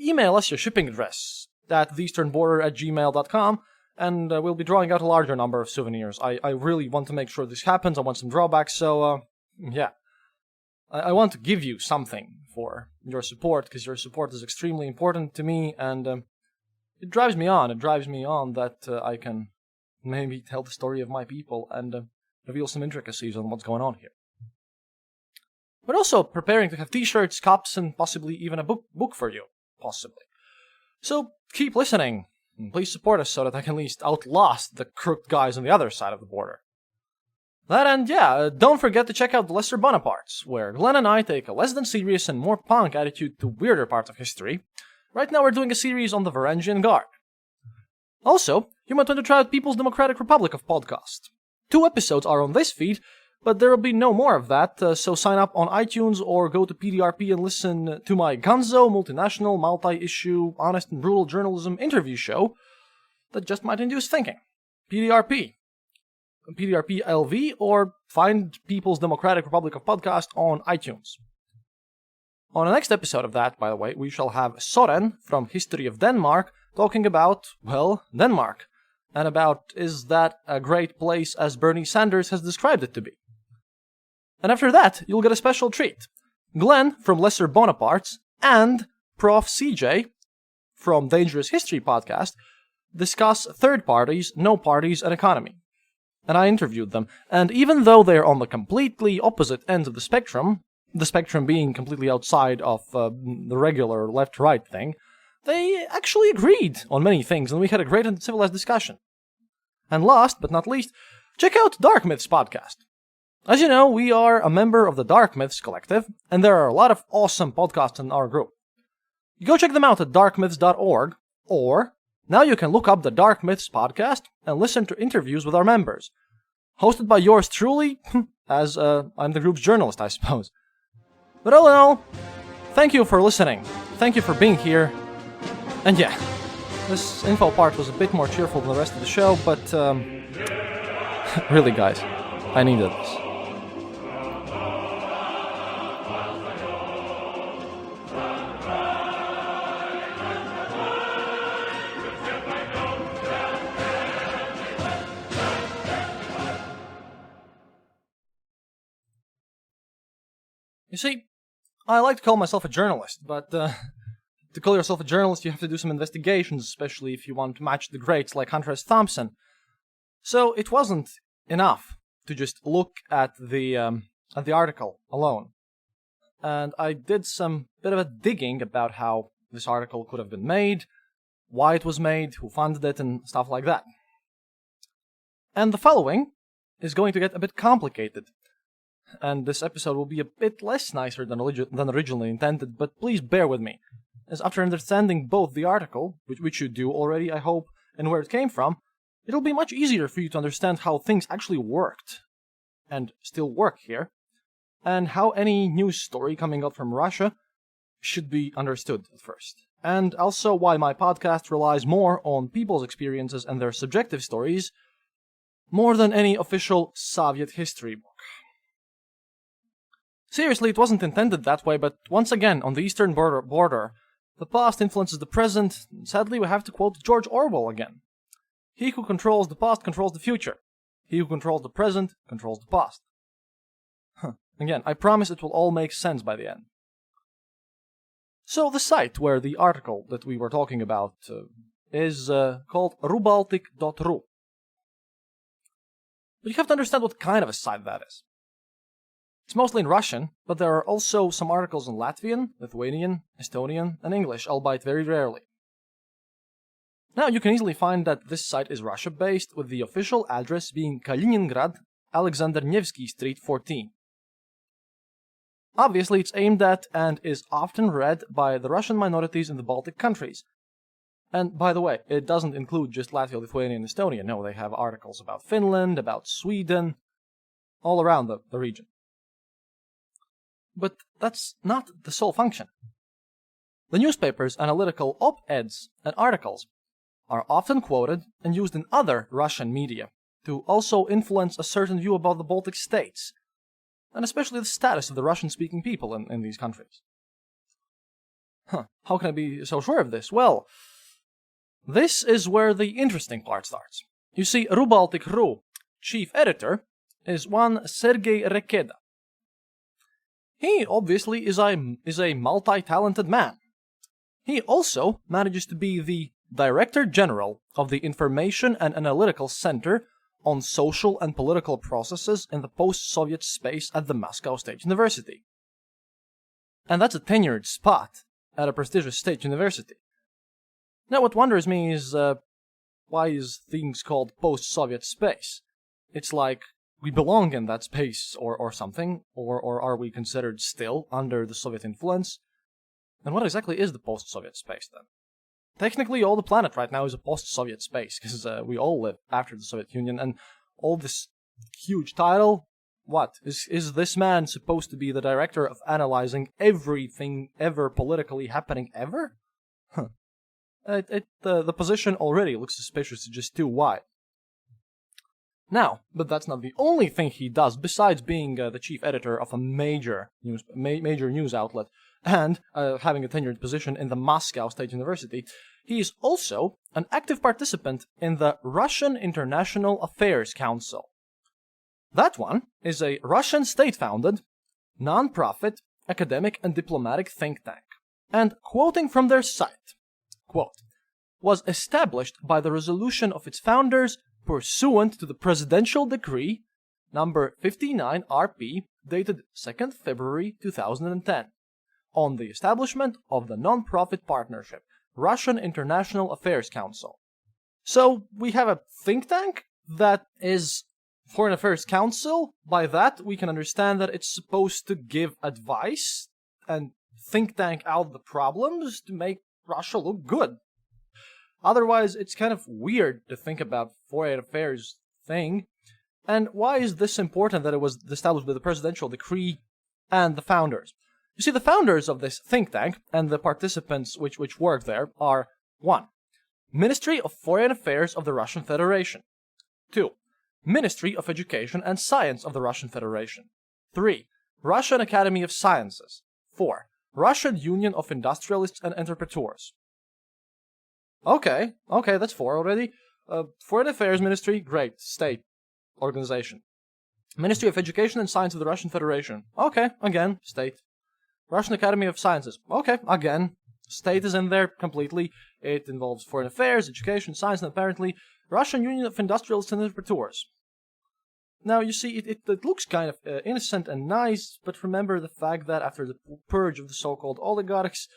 email us your shipping address at theeasternborder@gmail.com, and we'll be drawing out a larger number of souvenirs. I really want to make sure this happens. I want some drawbacks, so, yeah. I want to give you something for your support, because your support is extremely important to me, and it drives me on. It drives me on that I can maybe tell the story of my people and reveal some intricacies on what's going on here. We're also preparing to have t-shirts, cups, and possibly even a book for you. Possibly. So keep listening, and please support us so that I can at least outlast the crooked guys on the other side of the border. That and don't forget to check out the Lesser Bonapartes, where Glenn and I take a less than serious and more punk attitude to weirder parts of history. Right now we're doing a series on the Varangian Guard. Also, you might want to try out People's Democratic Republic of Podcast. 2 episodes are on this feed, but there will be no more of that, so sign up on iTunes or go to PDRP and listen to my gonzo, multinational, multi-issue, honest and brutal journalism interview show that just might induce thinking. PDRP LV, or find People's Democratic Republic of Podcast on iTunes. On the next episode of that, by the way, we shall have Soren from History of Denmark talking about, Denmark, and about is that a great place as Bernie Sanders has described it to be. And after that, you'll get a special treat. Glenn from Lesser Bonapartes and Prof. CJ from Dangerous History Podcast discuss third parties, no parties, and economy. And I interviewed them, and even though they're on the completely opposite ends of the spectrum being completely outside of the regular left-right thing, they actually agreed on many things, and we had a great and civilized discussion. And last but not least, check out Dark Myths Podcast. As you know, we are a member of the Dark Myths Collective, and there are a lot of awesome podcasts in our group. You go check them out at darkmyths.org, or now you can look up the Dark Myths Podcast and listen to interviews with our members. Hosted by yours truly, as I'm the group's journalist, I suppose. But all in all, thank you for listening, thank you for being here, and yeah, this info part was a bit more cheerful than the rest of the show, but really guys, I needed this. You see, I like to call myself a journalist, but to call yourself a journalist, you have to do some investigations, especially if you want to match the greats like Hunter S. Thompson. So it wasn't enough to just look at the article alone. And I did some bit of a digging about how this article could have been made, why it was made, who funded it, and stuff like that. And the following is going to get a bit complicated. And this episode will be a bit less nicer than originally intended, but please bear with me, as after understanding both the article, which you do already, I hope, and where it came from, it'll be much easier for you to understand how things actually worked, and still work here, and how any news story coming out from Russia should be understood at first. And also why my podcast relies more on people's experiences and their subjective stories, more than any official Soviet history book. Seriously, it wasn't intended that way, but once again, on the eastern border, the past influences the present. Sadly, we have to quote George Orwell again. He who controls the past controls the future. He who controls the present controls the past. Again, I promise it will all make sense by the end. So the site where the article that we were talking about is called rubaltic.ru. But you have to understand what kind of a site that is. It's mostly in Russian, but there are also some articles in Latvian, Lithuanian, Estonian, and English, albeit very rarely. Now you can easily find that this site is Russia-based, with the official address being Kaliningrad, Alexander Nevsky Street 14. Obviously, it's aimed at and is often read by the Russian minorities in the Baltic countries. And by the way, it doesn't include just Latvia, Lithuania, and Estonia. No, they have articles about Finland, about Sweden, all around the region. But that's not the sole function. The newspaper's analytical op-eds and articles are often quoted and used in other Russian media to also influence a certain view about the Baltic states, and especially the status of the Russian-speaking people in these countries. How can I be so sure of this? Well, this is where the interesting part starts. You see, Rubaltic.ru chief editor is one Sergei Rekeda. He obviously is a multi-talented man. He also manages to be the Director General of the Information and Analytical Center on Social and Political Processes in the Post-Soviet Space at the Moscow State University. And that's a tenured spot at a prestigious state university. Now what wonders me is, why is things called post-Soviet space? It's like, we belong in that space, or something, or are we considered still under the Soviet influence? And what exactly is the post-Soviet space, then? Technically, all the planet right now is a post-Soviet space, because we all live after the Soviet Union, and all this huge title, what? Is this man supposed to be the director of analyzing everything ever politically happening ever? The position already looks suspicious, just too wide. Now, but that's not the only thing he does, besides being the chief editor of a major news outlet and having a tenured position in the Moscow State University. He is also an active participant in the Russian International Affairs Council. That one is a Russian state-founded, non-profit, academic and diplomatic think tank. And quoting from their site, quote, was established by the resolution of its founders pursuant to the Presidential Decree number 59 RP dated 2nd February 2010 on the establishment of the non-profit partnership Russian International Affairs Council. So we have a think tank that is Foreign Affairs Council. By that we can understand that it's supposed to give advice and think tank out the problems to make Russia look good. Otherwise, it's kind of weird to think about foreign affairs thing. And why is this important that it was established by the presidential decree and the founders? You see, the founders of this think tank and the participants which work there are 1. Ministry of Foreign Affairs of the Russian Federation. 2. Ministry of Education and Science of the Russian Federation. 3. Russian Academy of Sciences. 4. Russian Union of Industrialists and Entrepreneurs. Okay, that's 4 already. Foreign Affairs Ministry, great, state organization. Ministry of Education and Science of the Russian Federation. Okay, again, state. Russian Academy of Sciences. Okay, again, state is in there completely. It involves foreign affairs, education, science, and apparently Russian Union of Industrialists and Interpreteurs. Now, you see, it looks kind of innocent and nice, but remember the fact that after the purge of the so-called oligarchs,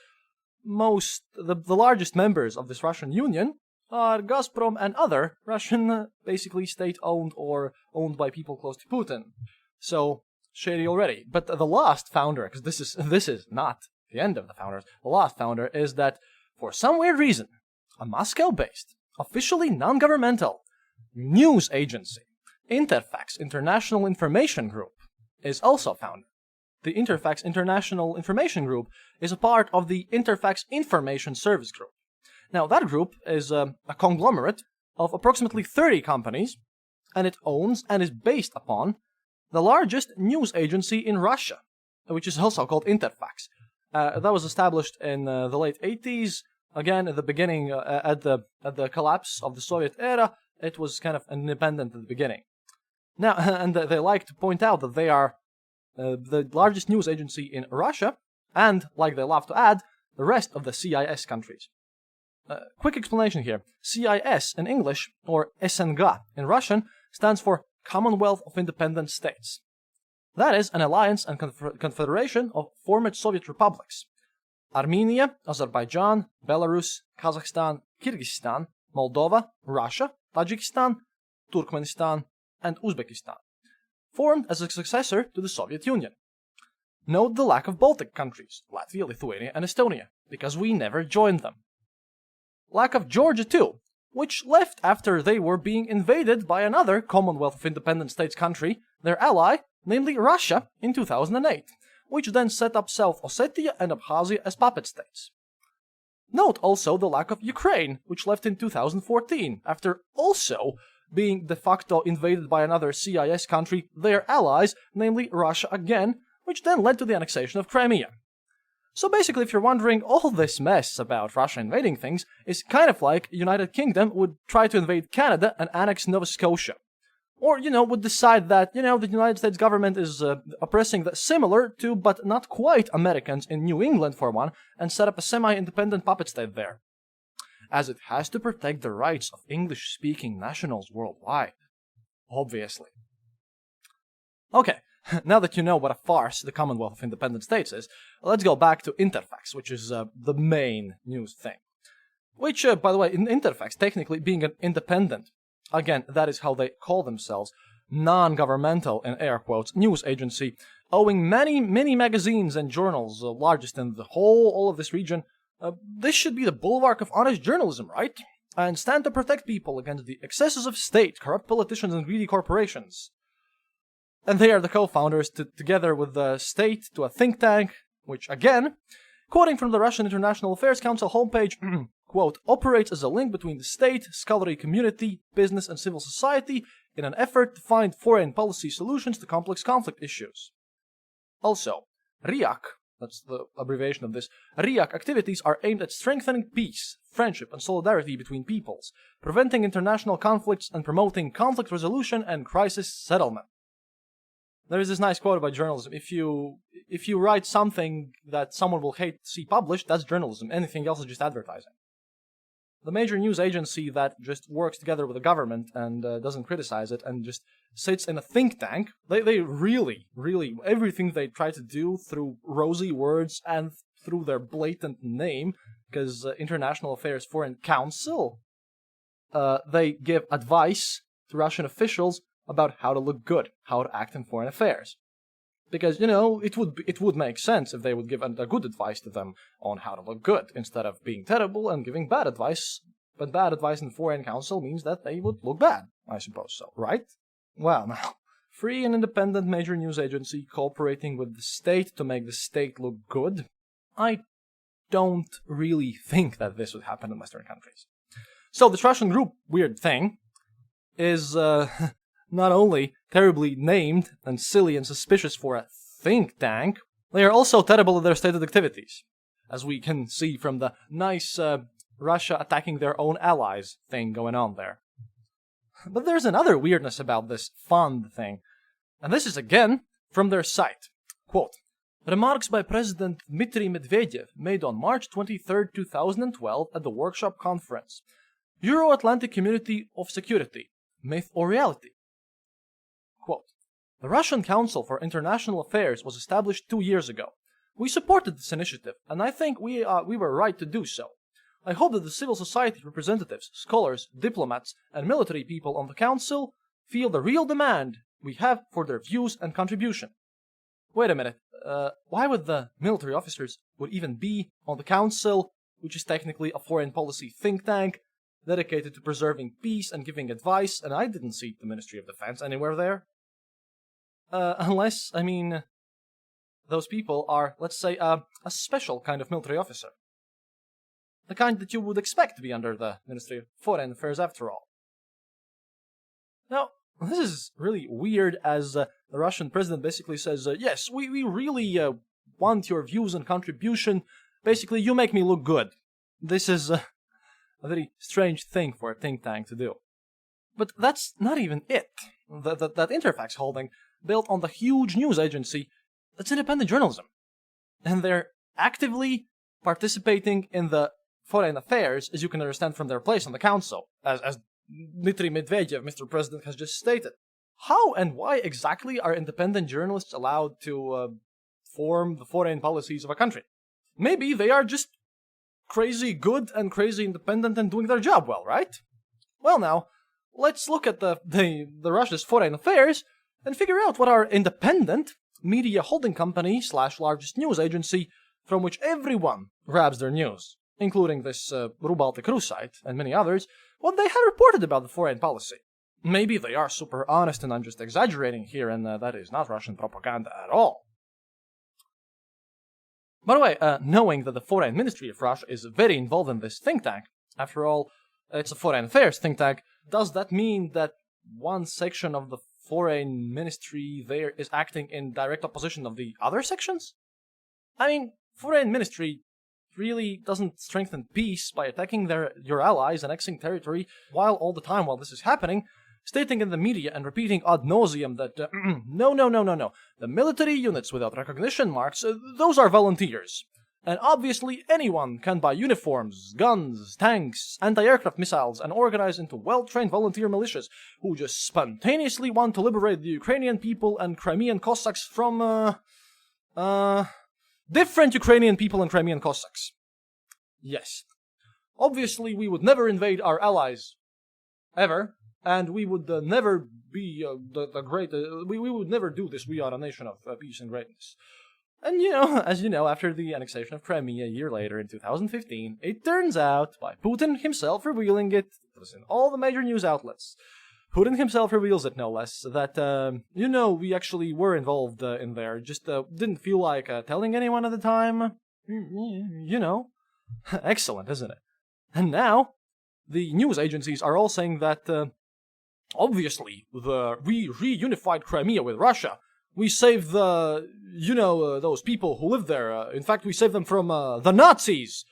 the largest members of this Russian Union are Gazprom and other Russian, basically state-owned or owned by people close to Putin. So, shady already. But the last founder, because this is not the end of the founders, the last founder is that, for some weird reason, a Moscow-based, officially non-governmental news agency, Interfax International Information Group, is also founded. The Interfax International Information Group is a part of the Interfax Information Service Group. Now, that group is a conglomerate of approximately 30 companies, and it owns and is based upon the largest news agency in Russia, which is also called Interfax. That was established in the late 80s. Again, at the beginning, at the collapse of the Soviet era, it was kind of independent at the beginning. Now, and they like to point out that they are the largest news agency in Russia, and, like they love to add, the rest of the CIS countries. Quick explanation here. CIS in English, or SNG in Russian, stands for Commonwealth of Independent States. That is an alliance and confederation of former Soviet republics. Armenia, Azerbaijan, Belarus, Kazakhstan, Kyrgyzstan, Moldova, Russia, Tajikistan, Turkmenistan, and Uzbekistan, formed as a successor to the Soviet Union. Note the lack of Baltic countries, Latvia, Lithuania, and Estonia, because we never joined them. Lack of Georgia too, which left after they were being invaded by another Commonwealth of Independent States country, their ally, namely Russia, in 2008, which then set up South Ossetia and Abkhazia as puppet states. Note also the lack of Ukraine, which left in 2014, after also being de facto invaded by another CIS country, their allies, namely Russia again, which then led to the annexation of Crimea. So basically, if you're wondering, all this mess about Russia invading things is kind of like United Kingdom would try to invade Canada and annex Nova Scotia. Or, would decide that, the United States government is oppressing similar to, but not quite, Americans in New England, for one, and set up a semi-independent puppet state there. As it has to protect the rights of English-speaking nationals worldwide. Obviously. Okay, now that you know what a farce the Commonwealth of Independent States is, let's go back to Interfax, which is the main news thing. Which, by the way, in Interfax, technically being an independent, again, that is how they call themselves, non-governmental, in air quotes, news agency, owing many magazines and journals, largest in all of this region. This should be the bulwark of honest journalism, right? And stand to protect people against the excesses of state, corrupt politicians, and greedy corporations. And they are the co-founders, together with the state, to a think tank, which, again, quoting from the Russian International Affairs Council homepage, quote, operates as a link between the state, scholarly community, business, and civil society in an effort to find foreign policy solutions to complex conflict issues. Also, RIAC, that's the abbreviation of this, RIAC activities are aimed at strengthening peace, friendship, and solidarity between peoples, preventing international conflicts, and promoting conflict resolution and crisis settlement. There is this nice quote about journalism. If you write something that someone will hate to see published, that's journalism. Anything else is just advertising. The major news agency that just works together with the government and doesn't criticize it and just sits in a think tank, they really, everything they try to do through rosy words and through their blatant name, because International Affairs Foreign Council, they give advice to Russian officials about how to look good, how to act in foreign affairs. Because, it would make sense if they would give a good advice to them on how to look good, instead of being terrible and giving bad advice. But bad advice in the Foreign Council means that they would look bad, I suppose so, right? Well, now, free and independent major news agency cooperating with the state to make the state look good? I don't really think that this would happen in Western countries. So this Russian group, weird thing, is, not only terribly named and silly and suspicious for a think tank, they are also terrible at their stated activities, as we can see from the nice Russia attacking their own allies thing going on there. But there's another weirdness about this fund thing. And this is again from their site. Quote, remarks by President Dmitry Medvedev made on March 23, 2012 at the workshop conference. Euro-Atlantic Community of Security, Myth or Reality? Quote, the Russian Council for International Affairs was established 2 years ago. We supported this initiative, and I think we were right to do so. I hope that the civil society representatives, scholars, diplomats, and military people on the Council feel the real demand we have for their views and contribution. Wait a minute, why would the military officers would even be on the Council, which is technically a foreign policy think tank, dedicated to preserving peace and giving advice, and I didn't see the Ministry of Defense anywhere there. Unless, I mean, those people are, let's say, a special kind of military officer. The kind that you would expect to be under the Ministry of Foreign Affairs after all. Now, this is really weird as the Russian president basically says, yes, we really want your views and contribution. Basically, you make me look good. This is a very strange thing for a think tank to do. But that's not even it. That Interfax holding built on the huge news agency that's independent journalism. And they're actively participating in the foreign affairs, as you can understand from their place on the council, as Dmitry Medvedev, Mr. President, has just stated. How and why exactly are independent journalists allowed to form the foreign policies of a country? Maybe they are just crazy good and crazy independent and doing their job well, right? Well now, let's look at the Russia's foreign affairs and figure out what our independent media holding company / largest news agency from which everyone grabs their news, including this RuBaltic.ru site and many others, what they have reported about the foreign policy. Maybe they are super honest and I'm just exaggerating here, and that is not Russian propaganda at all. By the way, knowing that the Foreign Ministry of Russia is very involved in this think tank, after all, it's a foreign affairs think tank, does that mean that one section of the foreign ministry there is acting in direct opposition of the other sections? I mean, foreign ministry really doesn't strengthen peace by attacking your allies, annexing territory, while this is happening, stating in the media and repeating ad nauseum that, no. The military units without recognition marks, those are volunteers. And obviously anyone can buy uniforms, guns, tanks, anti-aircraft missiles, and organize into well-trained volunteer militias who just spontaneously want to liberate the Ukrainian people and Crimean Cossacks from, different Ukrainian people and Crimean Cossacks. Yes. Obviously, we would never invade our allies. Ever. And we would never be the great... we would never do this. We are a nation of peace and greatness. And as you know, after the annexation of Crimea a year later in 2015, it turns out, by Putin himself revealing it was in all the major news outlets, Putin himself reveals it, no less, that, we actually were involved in there, just didn't feel like telling anyone at the time. Excellent, isn't it? And now, the news agencies are all saying that, obviously, we reunified Crimea with Russia. We saved those people who live there. In fact, we saved them from the Nazis.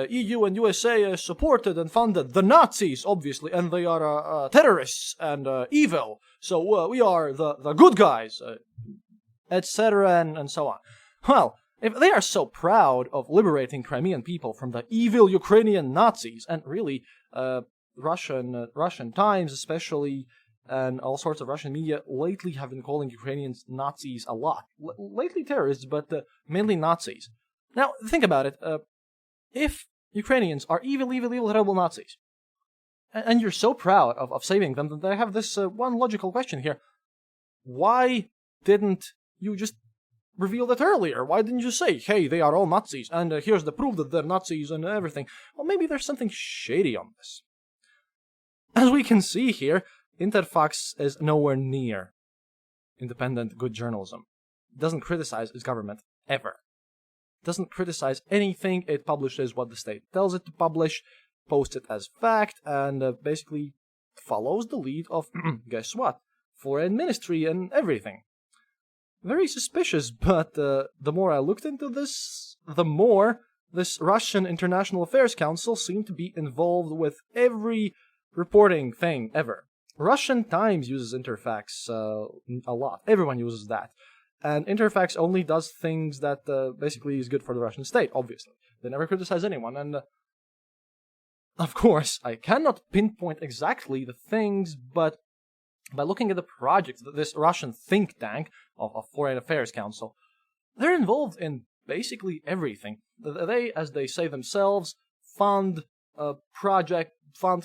EU and USA supported and funded the Nazis, obviously, and they are terrorists and evil. So we are the good guys, etc. and so on. Well, if they are so proud of liberating Crimean people from the evil Ukrainian Nazis, and really Russian Times especially, and all sorts of Russian media lately have been calling Ukrainians Nazis a lot. Lately terrorists, but mainly Nazis. Now, think about it. If Ukrainians are evil, terrible Nazis, and you're so proud of saving them, that I have this one logical question here. Why didn't you just reveal that earlier? Why didn't you say, hey, they are all Nazis, and here's the proof that they're Nazis and everything? Well, maybe there's something shady on this. As we can see here, Interfax is nowhere near independent good journalism. It doesn't criticize its government, ever. It doesn't criticize anything. It publishes what the state tells it to publish, posts it as fact, and basically follows the lead of, guess what, foreign ministry and everything. Very suspicious, but the more I looked into this, the more this Russian International Affairs Council seemed to be involved with every reporting thing ever. Russian Times uses Interfax a lot. Everyone uses that. And Interfax only does things that basically is good for the Russian state, obviously. They never criticize anyone, and of course, I cannot pinpoint exactly the things, but by looking at the projects that this Russian think tank of Foreign Affairs Council, they're involved in basically everything. They, as they say themselves, fund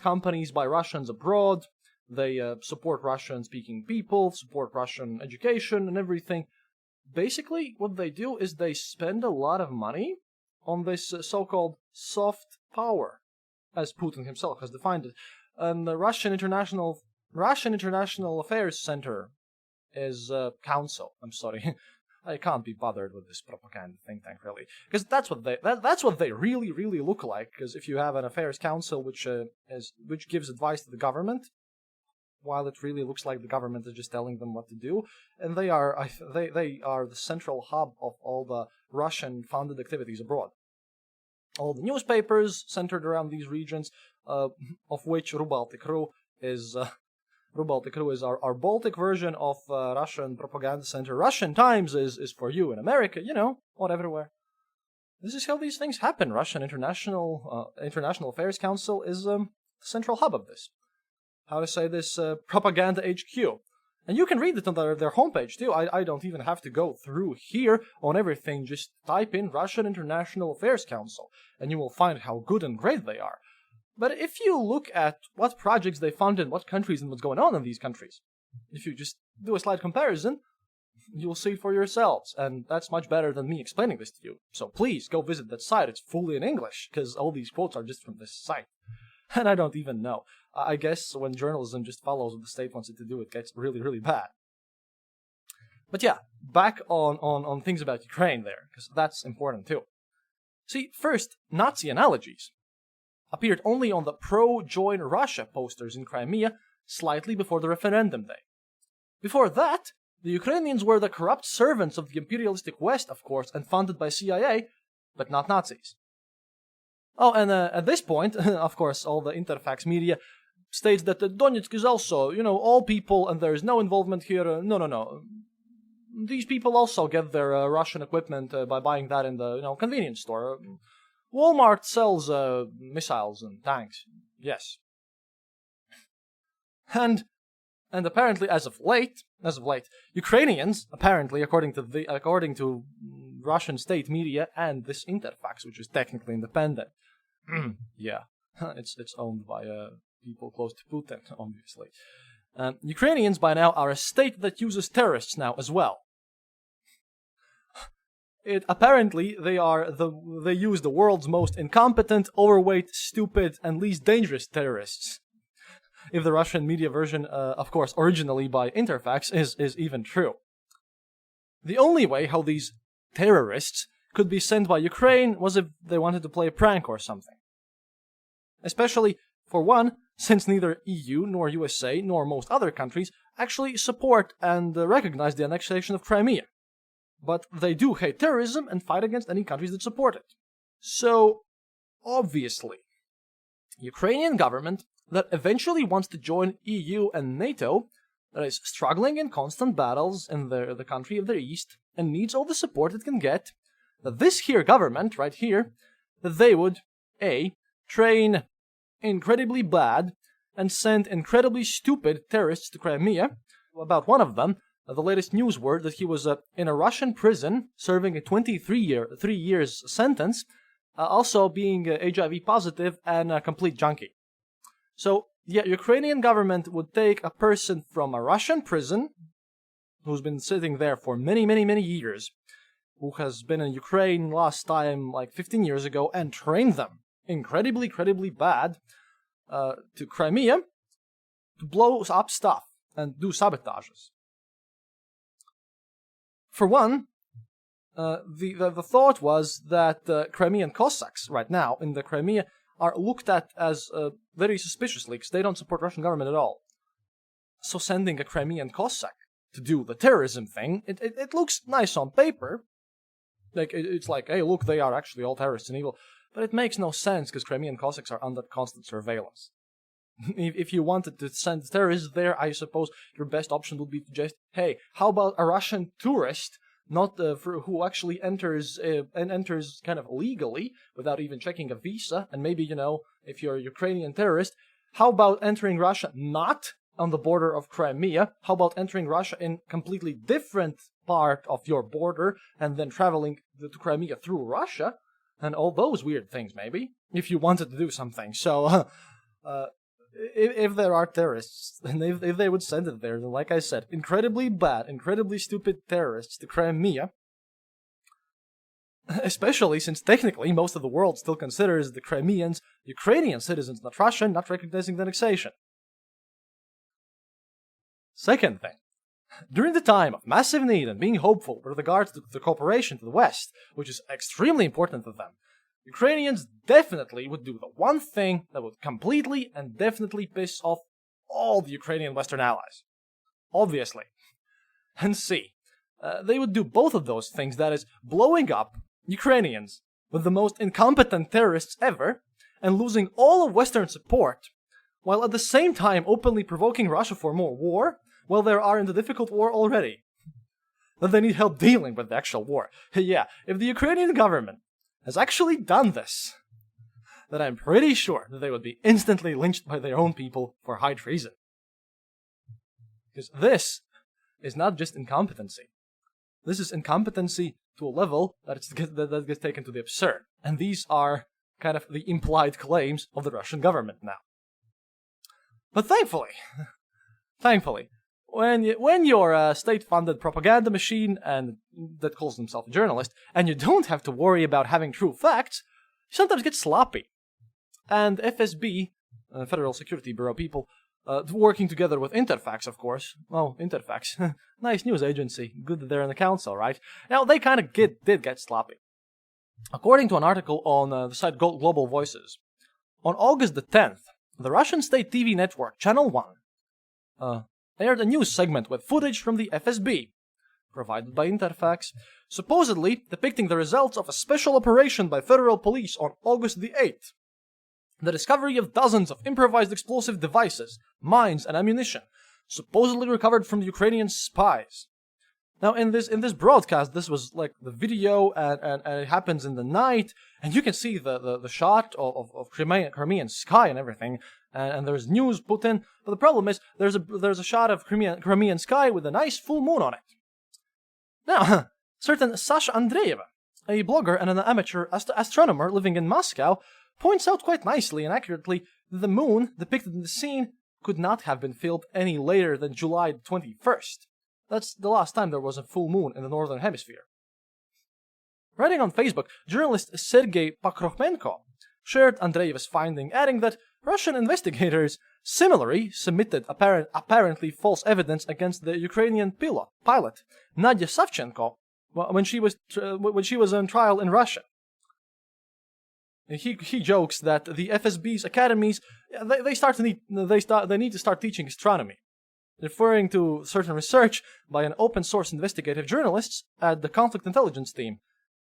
companies by Russians abroad. They support Russian-speaking people, support Russian education and everything. Basically, what they do is they spend a lot of money on this so-called soft power, as Putin himself has defined it. And the Russian International Affairs Center is council. I'm sorry, I can't be bothered with this propaganda think tank really, because that's what they really look like. Because if you have an affairs council which gives advice to the government, while it really looks like the government is just telling them what to do, and they are the central hub of all the Russian-funded activities abroad. All the newspapers centered around these regions, of which Rubaltic.ru is our Baltic version of Russian propaganda center. Russian Times is for you in America, not everywhere. This is how these things happen. Russian International Affairs Council is the central hub of this. How to say this, Propaganda HQ. And you can read it on their homepage too. I don't even have to go through here on everything. Just type in Russian International Affairs Council, and you will find how good and great they are. But if you look at what projects they fund in what countries and what's going on in these countries, if you just do a slight comparison, you'll see it for yourselves. And that's much better than me explaining this to you. So please go visit that site. It's fully in English, because all these quotes are just from this site. And I don't even know. I guess when journalism just follows what the state wants it to do, it gets really bad. But yeah, back on things about Ukraine there, because that's important too. See, first, Nazi analogies appeared only on the pro-join Russia posters in Crimea slightly before the referendum day. Before that, the Ukrainians were the corrupt servants of the imperialistic West, of course, and funded by CIA, but not Nazis. Oh, and at this point, of course, all the Interfax media states that Donetsk is also, all people, and there is no involvement here. No. These people also get their Russian equipment by buying that in the convenience store. Walmart sells missiles and tanks. Yes. And apparently, as of late, Ukrainians, apparently, according to Russian state media and this Interfax, which is technically independent, yeah, it's owned by people close to Putin, obviously. Ukrainians by now are a state that uses terrorists now as well. Apparently they use the world's most incompetent, overweight, stupid, and least dangerous terrorists. If the Russian media version, of course, originally by Interfax, is even true. The only way how these terrorists could be sent by Ukraine was if they wanted to play a prank or something. Especially, for one, since neither EU nor USA nor most other countries actually support and recognize the annexation of Crimea. But they do hate terrorism and fight against any countries that support it. So, obviously, Ukrainian government that eventually wants to join EU and NATO, that is struggling in constant battles in the country of the East, and needs all the support it can get, that this here government, right here, that they would, A, train incredibly bad and send incredibly stupid terrorists to Crimea. About one of them, the latest news word that he was in a Russian prison serving a 3 years sentence, also being HIV positive and a complete junkie. So, yeah, Ukrainian government would take a person from a Russian prison, who's been sitting there for many years, who has been in Ukraine last time like 15 years ago, and train them incredibly bad to Crimea to blow up stuff and do sabotages. For one, the thought was that Crimean Cossacks right now in the Crimea are looked at as very suspiciously because they don't support Russian government at all. So sending a Crimean Cossack to do the terrorism thing, it looks nice on paper. Like it's like, hey, look, they are actually all terrorists and evil. But it makes no sense because Crimean Cossacks are under constant surveillance. If you wanted to send terrorists there, I suppose your best option would be to just, hey, how about a Russian tourist, not who actually enters kind of legally without even checking a visa, and maybe, if you're a Ukrainian terrorist, how about entering Russia not on the border of Crimea? How about entering Russia in completely different part of your border and then traveling to Crimea through Russia? And all those weird things, maybe, if you wanted to do something. So, if there are terrorists, and if they would send it there, then like I said, incredibly bad, incredibly stupid terrorists to Crimea, especially since technically most of the world still considers the Crimeans Ukrainian citizens, not Russian, not recognizing the annexation. Second thing, during the time of massive need and being hopeful with regards to the cooperation to the West, which is extremely important to them, Ukrainians definitely would do the one thing that would completely and definitely piss off all the Ukrainian Western allies. Obviously. And C, they would do both of those things, that is, blowing up Ukrainians with the most incompetent terrorists ever, and losing all of Western support, while at the same time openly provoking Russia for more war, while they are in the difficult war already. That they need help dealing with the actual war. Yeah, if the Ukrainian government has actually done this, then I'm pretty sure that they would be instantly lynched by their own people for high treason. Because this is not just incompetency. This is incompetency to a level that gets taken to the absurd. And these are kind of the implied claims of the Russian government now. But thankfully, when you're a state-funded propaganda machine and that calls himself a journalist, and you don't have to worry about having true facts, you sometimes get sloppy. And FSB, Federal Security Bureau people, working together with Interfax, of course. Oh, Interfax. Nice news agency. Good that they're in the council, right? Now, they kind of did get sloppy. According to an article on the site Global Voices, on August the 10th, the Russian state TV network Channel 1 aired a news segment with footage from the FSB, provided by Interfax, supposedly depicting the results of a special operation by federal police on August the 8th. The discovery of dozens of improvised explosive devices, mines, and ammunition, supposedly recovered from the Ukrainian spies. Now, in this broadcast, this was like the video, and it happens in the night, and you can see the shot of Crimean sky and everything. And there's news put in, but the problem is there's a shot of Crimean sky with a nice full moon on it. Now, certain Sasha Andreeva, a blogger and an amateur astronomer living in Moscow, points out quite nicely and accurately that the moon depicted in the scene could not have been filmed any later than July 21st. That's the last time there was a full moon in the northern hemisphere. Writing on Facebook, journalist Sergei Pokromenko shared Andreeva's finding, adding that Russian investigators similarly submitted apparently false evidence against the Ukrainian pilot Nadia Savchenko when she was on trial in Russia. He jokes that the FSB's academies they need to start teaching astronomy, referring to certain research by an open source investigative journalists at the conflict intelligence team,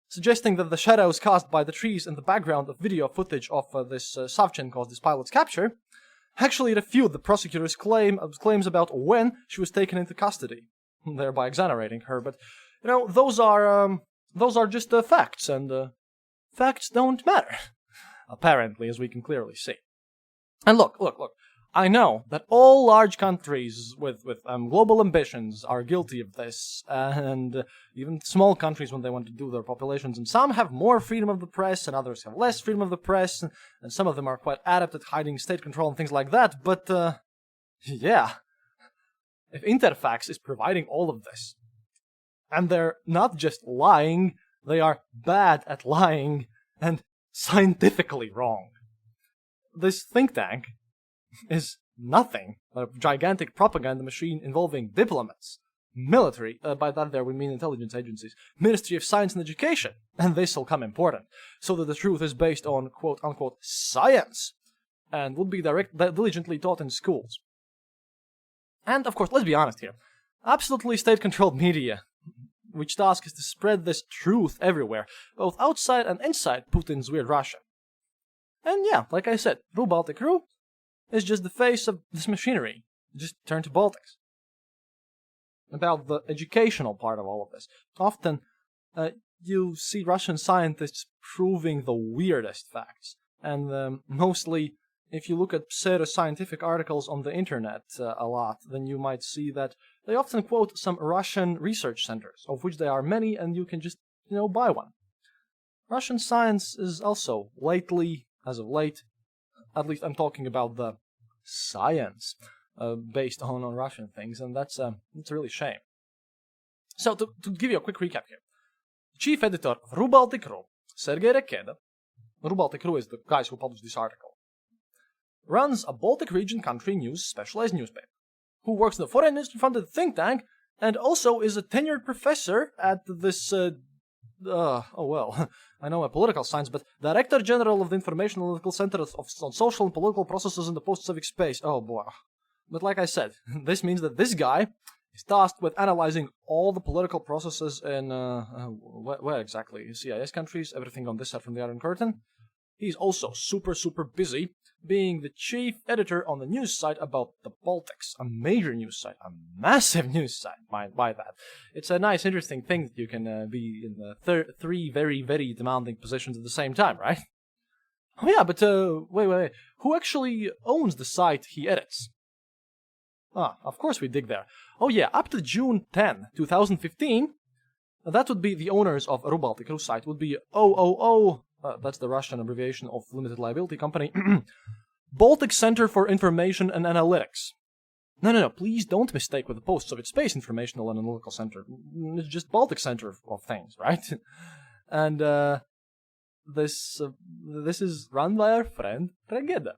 suggesting that the shadows caused by the trees in the background of video footage of this Savchenko's pilot's capture actually refute the prosecutor's claims about when she was taken into custody, thereby exonerating her. But those are just facts, and facts don't matter, apparently, as we can clearly see. And look. I know that all large countries with global ambitions are guilty of this, and even small countries when they want to do their populations, and some have more freedom of the press, and others have less freedom of the press, and some of them are quite adept at hiding state control and things like that, but, yeah. If Interfax is providing all of this, and they're not just lying, they are bad at lying, and scientifically wrong. This think tank is nothing but a gigantic propaganda machine involving diplomats, military, by that there we mean intelligence agencies, Ministry of Science and Education, and this will come important, so that the truth is based on quote-unquote science, and would be diligently taught in schools. And, of course, let's be honest here, absolutely state-controlled media, which task is to spread this truth everywhere, both outside and inside Putin's weird Russia. And yeah, like I said, through Baltic Crew, is just the face of this machinery. Just turn to Baltics. About the educational part of all of this. Often, you see Russian scientists proving the weirdest facts. And mostly, if you look at pseudo-scientific articles on the internet a lot, then you might see that they often quote some Russian research centers, of which there are many, and you can just, buy one. Russian science is also as of late, at least I'm talking about the science based on Russian things, and that's really a shame. So to give you a quick recap here, chief editor of RuBaltic.ru, Sergei Rekeda, RuBaltic.ru is the guys who published this article, runs a Baltic region country news specialized newspaper, who works in the foreign industry-funded think tank, and also is a tenured professor at this I know political science, but Director General of the Information Analytical Center on Social and Political Processes in the Post-Soviet Space. Oh boy. But like I said, this means that this guy is tasked with analyzing all the political processes in, where exactly? CIS countries, everything on this side from the Iron Curtain. He's also super, super busy being the chief editor on the news site about the Baltics, a major news site, a massive news site, by that. It's a nice, interesting thing that you can be in the three very, very demanding positions at the same time, right? Oh yeah, but wait. Who actually owns the site he edits? Of course we dig there. Oh yeah, up to June 10, 2015, that would be the owners of RuBaltic.ru site would be OOO, that's the Russian abbreviation of Limited Liability Company, Baltic Center for Information and Analytics. No, please don't mistake with the Post-Soviet Space Informational and Analytical Center. It's just Baltic Center of things, right? And this is run by our friend Regeda.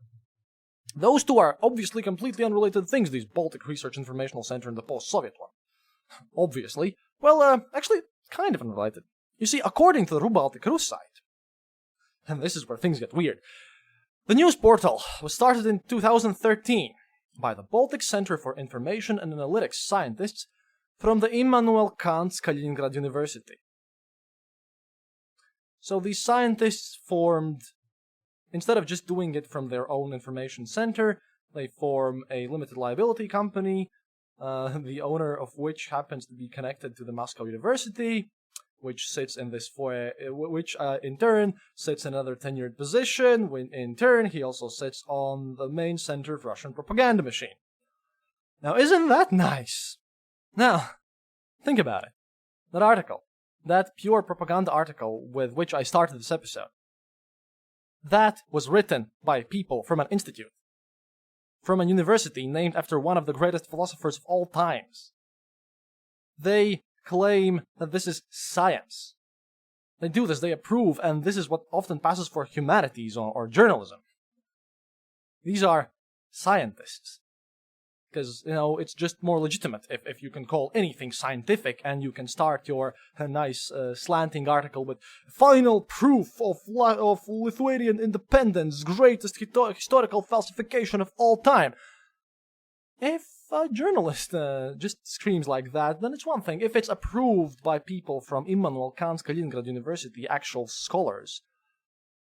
Those two are obviously completely unrelated things, these Baltic Research Informational Center and the post-Soviet one. Obviously. Well, actually, kind of unrelated. You see, according to the RuBaltic.ru site, and this is where things get weird, the news portal was started in 2013 by the Baltic Center for Information and Analytics scientists from the Immanuel Kant's Kaliningrad University. So these scientists formed, instead of just doing it from their own information center, they form a limited liability company, the owner of which happens to be connected to the Moscow University, which sits in this foyer, which in turn sits in another tenured position, when in turn he also sits on the main center of Russian propaganda machine. Now isn't that nice? Now, think about it. That article, that pure propaganda article with which I started this episode, that was written by people from an institute, from a university named after one of the greatest philosophers of all times. They claim that this is science. They do this, they approve, and this is what often passes for humanities or journalism. These are scientists. Because, it's just more legitimate if you can call anything scientific and you can start your nice slanting article with final proof of Lithuanian independence, greatest historical falsification of all time. If a journalist just screams like that, then it's one thing. If it's approved by people from Immanuel Kant's Kaliningrad University, actual scholars,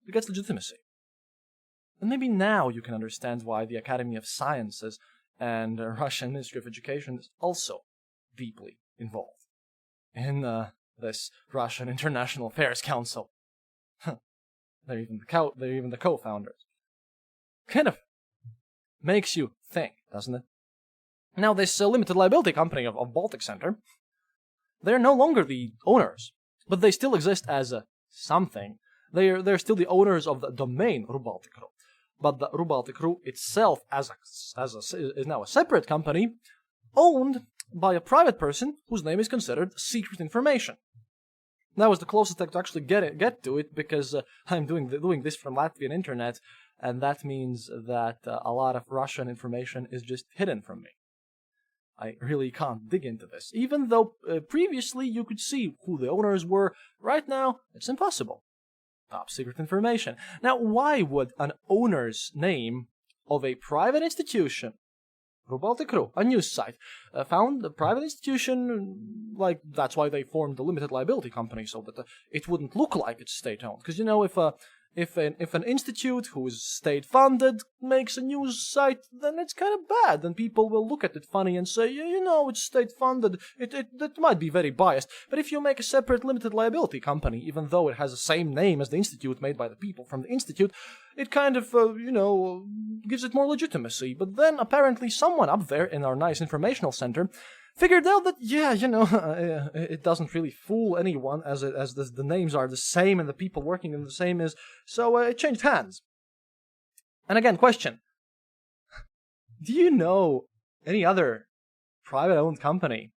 it gets legitimacy. And maybe now you can understand why the Academy of Sciences and the Russian Ministry of Education is also deeply involved in this Russian International Affairs Council. They're even the co-founders. Kind of makes you think, doesn't it? Now, this limited liability company of Baltic Center, they're no longer the owners, but they still exist as something. They're still the owners of the domain RuBaltic.ru. But the RuBaltic.ru itself, is now a separate company, owned by a private person whose name is considered secret information. That was the closest I could actually get to it, because I'm doing this from Latvian internet, and that means that a lot of Russian information is just hidden from me. I really can't dig into this. Even though previously you could see who the owners were, right now it's impossible. Top secret information. Now, why would an owner's name of a private institution, RuBaltic.ru, a news site, found a private institution, that's why they formed a limited liability company, so that it wouldn't look like it's state-owned. Because, if If an institute who is state-funded makes a news site, then it's kind of bad. Then people will look at it funny and say, it's state-funded. It might be very biased. But if you make a separate limited liability company, even though it has the same name as the institute made by the people from the institute, it kind of, gives it more legitimacy. But then apparently someone up there in our nice informational center figured out that, it doesn't really fool anyone as the names are the same and the people working in the same is, so it changed hands. And again, question. Do you know any other private-owned company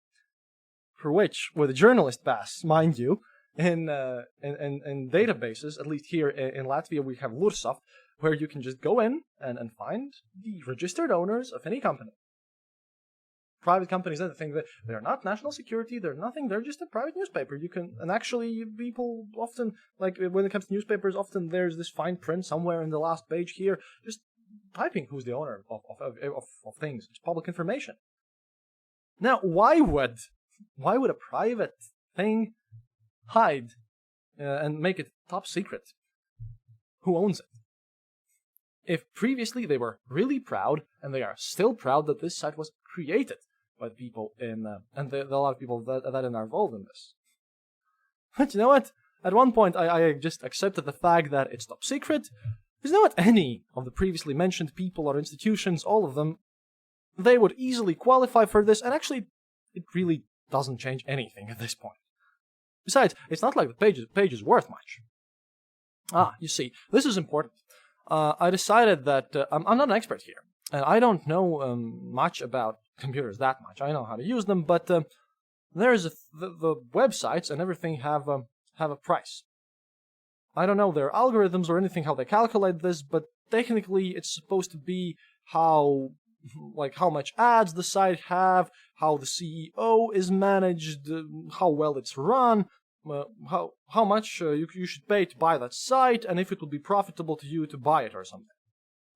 for which, with a journalist pass, mind you, in databases, at least here in Latvia we have Lursoft, where you can just go in and find the registered owners of any company. Private companies, I think that they're not national security, they're nothing, they're just a private newspaper. And actually people often, like when it comes to newspapers, often there's this fine print somewhere in the last page here, just typing who's the owner of things. It's public information. Now, why would a private thing hide and make it top secret who owns it? If previously they were really proud, and they are still proud that this site was created by people and there are a lot of people that are involved in this. But you know what? At one point, I just accepted the fact that it's top secret. Because you know what? Any of the previously mentioned people or institutions, all of them, they would easily qualify for this, and actually, it really doesn't change anything at this point. Besides, it's not like the page is worth much. You see, this is important. I decided that I'm not an expert here, and I don't know much about computers that much. I know how to use them, but there's the websites and everything have a price. I don't know their algorithms or anything how they calculate this, but technically it's supposed to be how much ads the site have, how the CEO is managed, how well it's run, how much you should pay to buy that site, and if it will be profitable to you to buy it or something.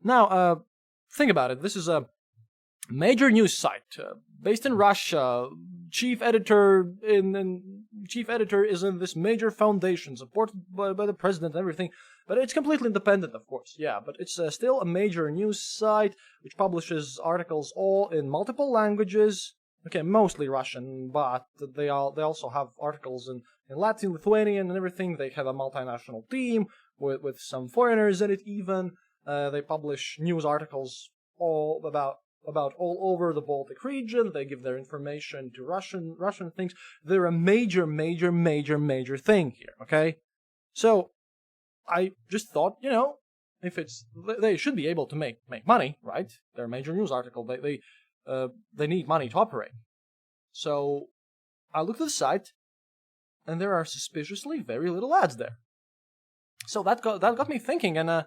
Now, think about it. This is a major news site based in Russia. Chief editor is in this major foundation supported by the president and everything, but it's completely independent, of course. Yeah, but it's still a major news site which publishes articles all in multiple languages. Okay, mostly Russian, but they also have articles in Latvian, Lithuanian, and everything. They have a multinational team with some foreigners in it even. They publish news articles all about all over the Baltic region. They give their information to Russian things. They're a major thing here, okay? So, I just thought, if they should be able to make money, right? They're a major news article. They need money to operate. So, I looked at the site, and there are suspiciously very little ads there. So that got me thinking, and I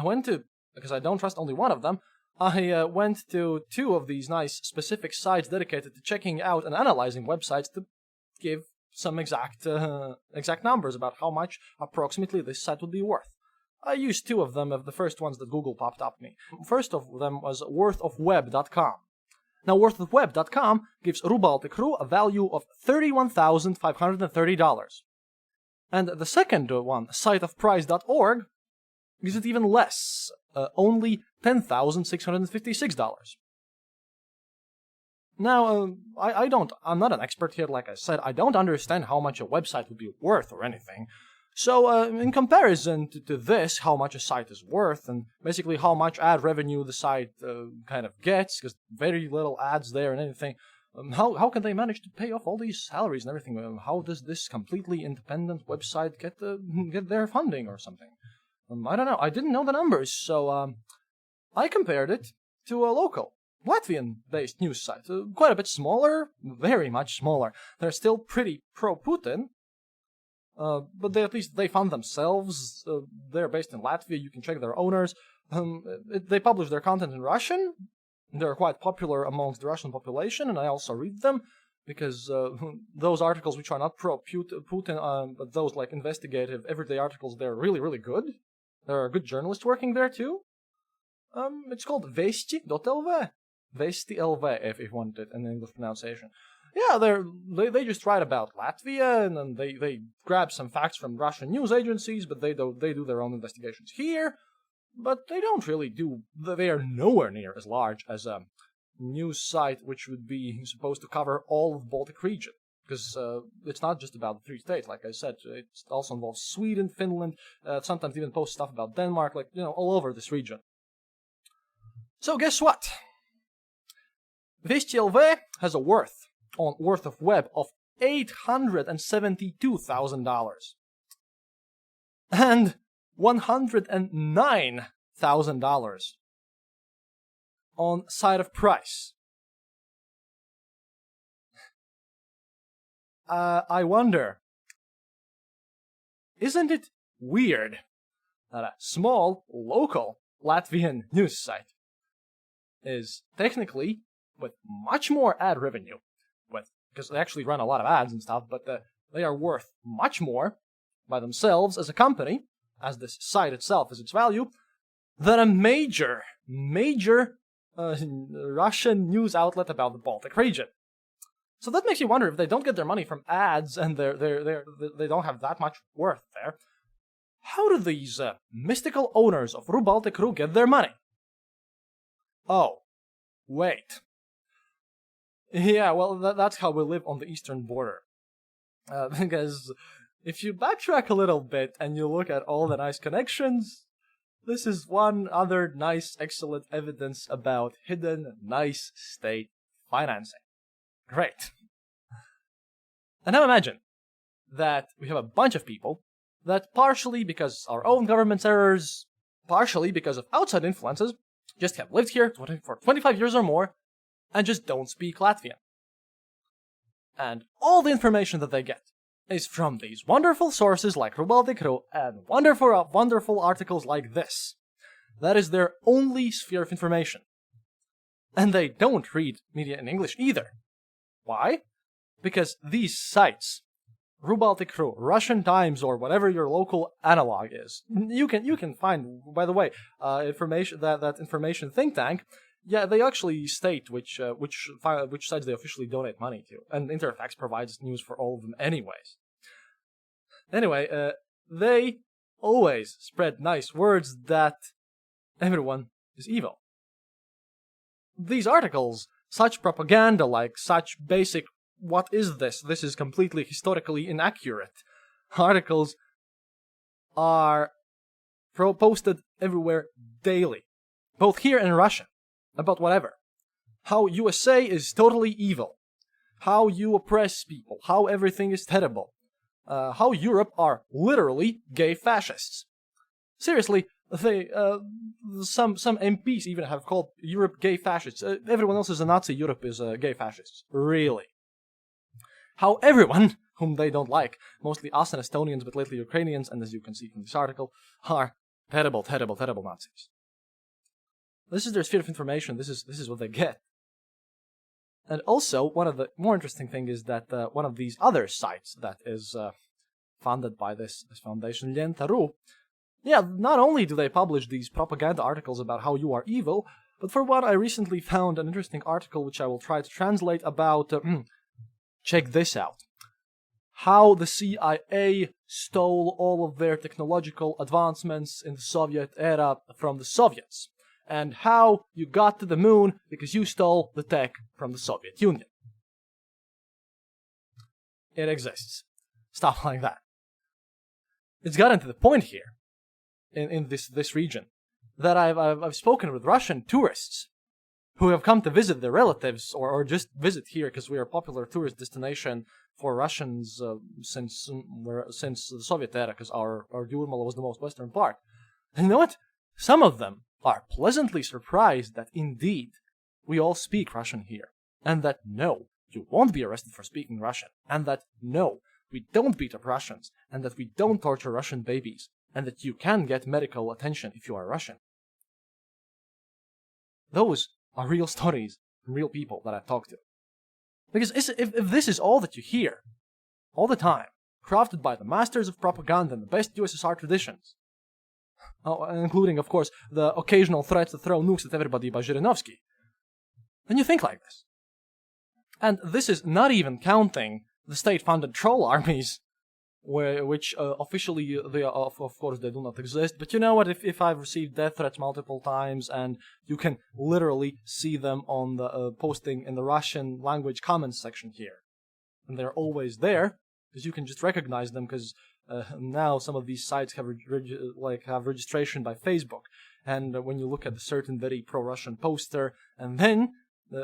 went to, because I don't trust only one of them, I went to two of these nice specific sites dedicated to checking out and analyzing websites to give some exact numbers about how much approximately this site would be worth. I used two of them, of the first ones that Google popped up me. First of them was worthofweb.com. Now, worthofweb.com gives RuBaltic.ru a value of $31,530. And the second one, siteofprice.org, gives it even less, only $10,656. Now, I'm not an expert here, like I said. I don't understand how much a website would be worth or anything. So, in comparison to this, how much a site is worth, and basically how much ad revenue the site kind of gets, because very little ads there and anything, how can they manage to pay off all these salaries and everything? How does this completely independent website get their funding or something? I don't know. I didn't know the numbers, so I compared it to a local Latvian-based news site, quite a bit smaller, very much smaller. They're still pretty pro-Putin. But at least they fund themselves. They're based in Latvia. You can check their owners. They publish their content in Russian. They're quite popular amongst the Russian population, and I also read them because those articles which are not pro-Putin, but those like investigative, everyday articles, they're really, really good. There are good journalists working there too. It's called Vesti.lv. Vesti.lv, if you want it in English pronunciation. Yeah, they just write about Latvia, and then they grab some facts from Russian news agencies, but they do their own investigations here. But they don't really do. They are nowhere near as large as a news site which would be supposed to cover all of the Baltic region, because it's not just about the three states. Like I said, it also involves Sweden, Finland. Sometimes even post stuff about Denmark, like all over this region. So guess what? VestiLV has a worth of web of $872,000 and $109,000 on side of price. I wonder, isn't it weird that a small, local Latvian news site is technically with much more ad revenue, because they actually run a lot of ads and stuff, but they are worth much more by themselves as a company, as this site itself is its value, than a major Russian news outlet about the Baltic region. So that makes you wonder, if they don't get their money from ads and they don't have that much worth there, how do these mystical owners of RuBaltic.ru get their money? Oh, wait. Yeah, well, that's how we live on the eastern border. Because if you backtrack a little bit and you look at all the nice connections, this is one other nice, excellent evidence about hidden, nice state financing. Great. And now imagine that we have a bunch of people that, partially because our own government's errors, partially because of outside influences, just have lived here for 25 years or more and just don't speak Latvian. And all the information that they get is from these wonderful sources like RuBaltic.ru and wonderful articles like this. That is their only sphere of information. And they don't read media in English either. Why? Because these sites, RuBaltic.ru, Russian Times, or whatever your local analog is, you can find, by the way, information that information think tank. Yeah, they actually state which sites they officially donate money to, and Interfax provides news for all of them anyways. Anyway, they always spread nice words that everyone is evil. These articles, such propaganda, like such basic, what is this? This is completely historically inaccurate. Articles are posted everywhere daily, both here and in Russian, about whatever. How USA is totally evil. How you oppress people. How everything is terrible. How Europe are literally gay fascists. Seriously, some MPs even have called Europe gay fascists. Everyone else is a Nazi, Europe is gay fascists. Really. How everyone, whom they don't like, mostly us and Estonians, but lately Ukrainians, and as you can see from this article, are terrible, terrible, terrible Nazis. This is their sphere of information. This is what they get. And also, one of the more interesting things is that one of these other sites that is funded by this foundation, Lenta.ru, yeah, not only do they publish these propaganda articles about how you are evil, but for one, I recently found an interesting article which I will try to translate about, check this out, how the CIA stole all of their technological advancements in the Soviet era from the Soviets, and how you got to the moon because you stole the tech from the Soviet Union. It exists. Stuff like that. It's gotten to the point here, in this region, that I've spoken with Russian tourists who have come to visit their relatives or just visit here because we are a popular tourist destination for Russians since the Soviet era, because our Yurmala was the most western part. And you know what? Some of them are pleasantly surprised that indeed we all speak Russian here, and that no, you won't be arrested for speaking Russian, and that no, we don't beat up Russians, and that we don't torture Russian babies, and that you can get medical attention if you are Russian. Those are real stories from real people that I've talked to. Because if this is all that you hear, all the time, crafted by the masters of propaganda and the best USSR traditions, including, of course, the occasional threats to throw nukes at everybody by Zhirinovsky, then you think like this. And this is not even counting the state-funded troll armies, which officially, of course, they do not exist. But you know what? If I've received death threats multiple times, and you can literally see them on the posting in the Russian language comments section here, and they're always there because you can just recognize them because now some of these sites have have registration by Facebook, and when you look at a certain very pro-Russian poster, and then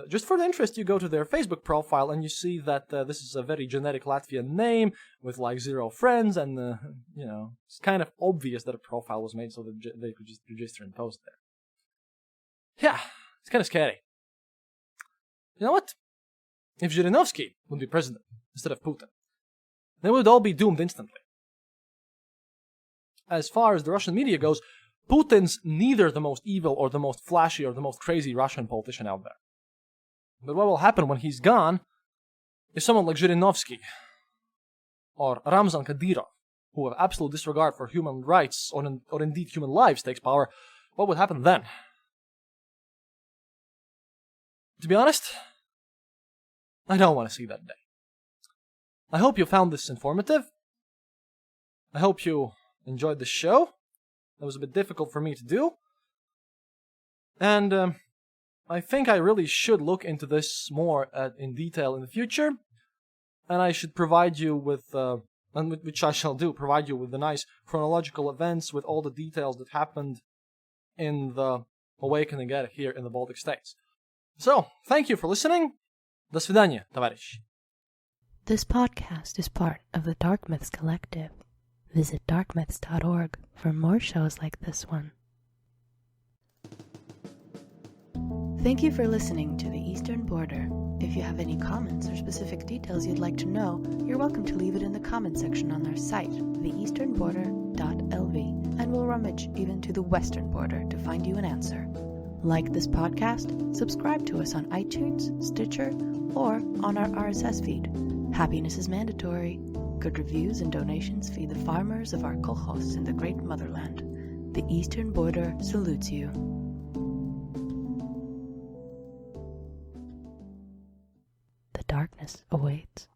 just for the interest, you go to their Facebook profile and you see that this is a very generic Latvian name with like 0 friends, and it's kind of obvious that a profile was made so that they could just register and post there. Yeah, it's kind of scary. You know what? If Zhirinovsky would be president instead of Putin, they would all be doomed instantly. As far as the Russian media goes, Putin's neither the most evil or the most flashy or the most crazy Russian politician out there. But what will happen when he's gone is someone like Zhirinovsky or Ramzan Kadyrov, who have absolute disregard for human rights or indeed human lives, takes power. What would happen then? To be honest, I don't want to see that day. I hope you found this informative. I hope you enjoyed the show. That was a bit difficult for me to do. And I think I really should look into this more in detail in the future. And I should provide you with, which I shall do, provide you with the nice chronological events with all the details that happened in the awakening here in the Baltic States. So, thank you for listening. До свидания, товарищи. This podcast is part of the Dark Myths Collective. Visit darkmyths.org for more shows like this one. Thank you for listening to The Eastern Border. If you have any comments or specific details you'd like to know, you're welcome to leave it in the comment section on our site, theeasternborder.lv, and we'll rummage even to the western border to find you an answer. Like this podcast, subscribe to us on iTunes, Stitcher, or on our RSS feed. Happiness is mandatory. Good reviews and donations feed the farmers of our kolkhozs in the great motherland. The Eastern Border salutes you. The darkness awaits.